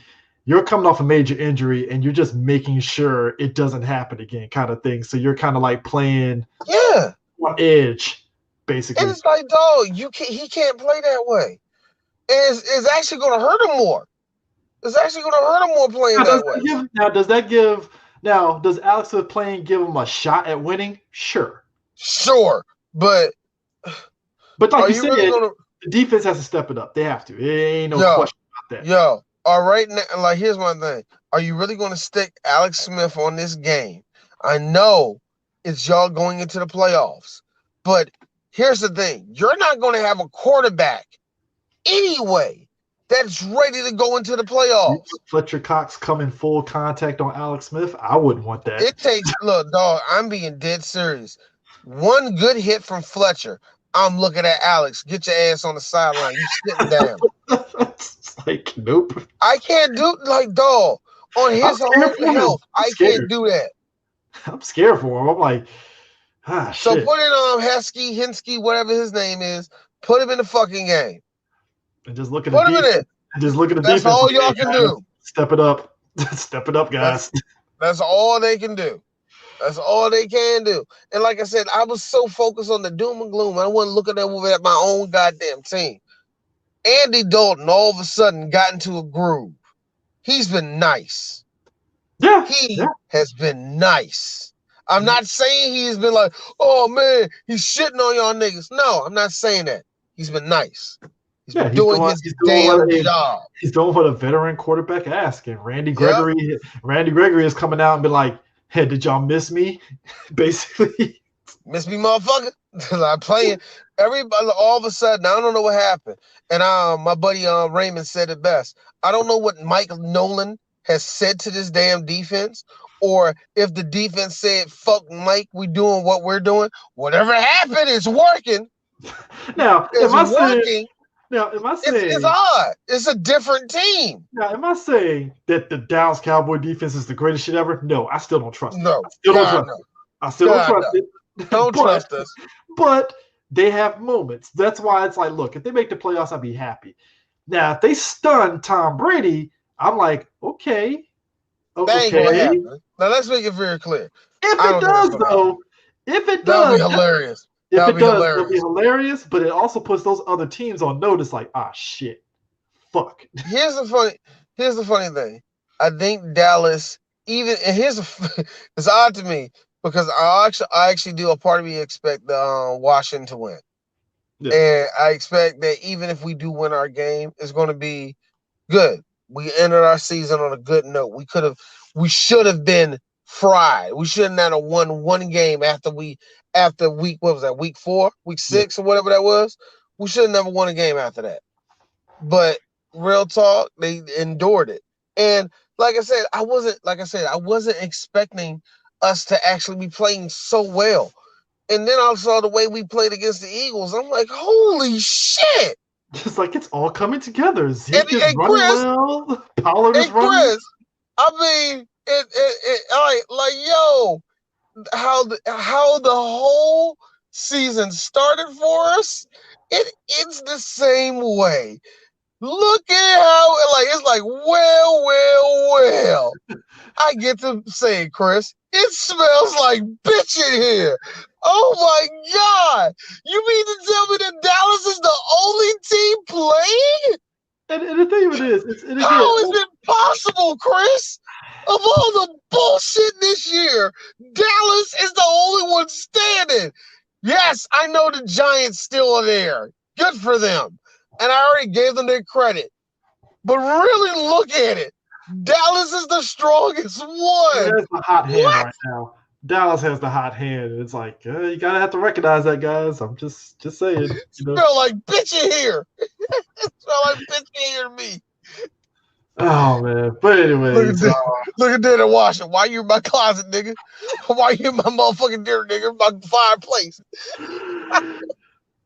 you're coming off a major injury and you're just making sure it doesn't happen again, kind of thing. So you're kind of like playing on edge, basically. And it's like, dog, he can't play that way. It's actually going to hurt him more. It's actually going to hurt him more playing that way. Does Alex Smith playing give him a shot at winning? Sure, but like you said, the defense has to step it up. They have to. It ain't no question about that. Yo, All right, now, like here's my thing: are you really going to stick Alex Smith on this game? I know it's y'all going into the playoffs, but here's the thing: you're not going to have a quarterback anyway that's ready to go into the playoffs. Fletcher Cox coming full contact on Alex Smith. I wouldn't want that. It takes look, dog. I'm being dead serious. One good hit from Fletcher. I'm looking at Alex. Get your ass on the sideline. You sitting down. It's like, nope. I can't do like dog on his own health. I can't do that. I'm scared for him. I'm like, so shit. Put in Hensky, whatever his name is. Put him in the fucking game. And just look at the defense. Just look at the defense. That's all y'all can do. Step it up. Step it up, guys. That's all they can do. That's all they can do. And like I said, I was so focused on the doom and gloom. I wasn't looking at my own goddamn team. Andy Dalton all of a sudden got into a groove. He's been nice. Yeah. He has been nice. I'm not saying he's been like, oh man, he's shitting on y'all niggas. No, I'm not saying that. He's been nice. He's been doing his damn job. He's doing what a veteran quarterback asks. And Randy Gregory is coming out and be like, hey, did y'all miss me? Basically. Miss me, motherfucker? I'm playing. Everybody, all of a sudden, I don't know what happened. And my buddy Raymond said it best. I don't know what Mike Nolan has said to this damn defense, or if the defense said, fuck Mike, we doing what we're doing. Whatever happened, it's working. Now, it's working. Am I saying it's odd? It's a different team. Now, am I saying that the Dallas Cowboy defense is the greatest shit ever? No, I still don't trust it. No, I still don't trust it. I still don't trust it. Don't trust us. But they have moments. That's why it's like, look, if they make the playoffs, I'd be happy. Now, if they stun Tom Brady, I'm like, okay. That ain't gonna happen. Now let's make it very clear. If it does, though, that'll be hilarious. If it does, it'll be hilarious, but it also puts those other teams on notice, like, shit. Fuck. Here's the funny thing. I think Dallas, it's odd to me because I actually do. A part of me expect the Washington to win, and I expect that even if we do win our game, it's going to be good. We entered our season on a good note. We should have been fried. We shouldn't have won one game after week, what was that, week 4, week 6, or whatever that was. We should have never won a game after that. But real talk, they endured it. And like I said, I wasn't expecting us to actually be playing so well. And then I saw the way we played against the Eagles. I'm like, holy shit. It's like it's all coming together. Zeke is running well. Pollard is running. Chris, I mean, yo, how the whole season started for us, it ends the same way. Look at how it's like, well. I get to say, Chris, it smells like bitch in here. Oh my God. You mean to tell me that Dallas is the only team playing? And the thing of it is, how is it possible, Chris? Of all the bullshit this year, Dallas is the only one standing. Yes, I know the Giants still are there. Good for them. And I already gave them their credit. But really look at it. Dallas is the strongest one. That's the hot hand right now. Dallas has the hot hand. It's like, you got to have to recognize that, guys. I'm just saying. You know? Smell like bitch in here. It smell like bitch in here to me. Oh, man. But anyway. Look at that in Washington. Why you in my closet, nigga? Why you in my motherfucking dinner, nigga? My fireplace.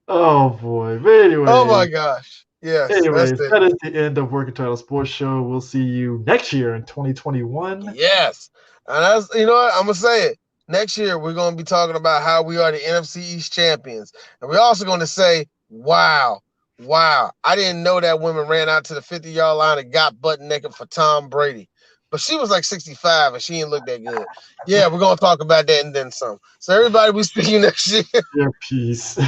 Oh, boy. But anyway. Oh, my gosh. Yes. Anyways, that is the end of Working Title Sports Show. We'll see you next year in 2021. Yes. And that's, you know what? I'm going to say it. Next year, we're going to be talking about how we are the NFC East champions. And we're also going to say, wow, I didn't know that woman ran out to the 50-yard line and got butt naked for Tom Brady. But she was like 65 and she didn't look that good. Yeah, we're going to talk about that and then some. So everybody, we'll see you next year. Yeah, peace.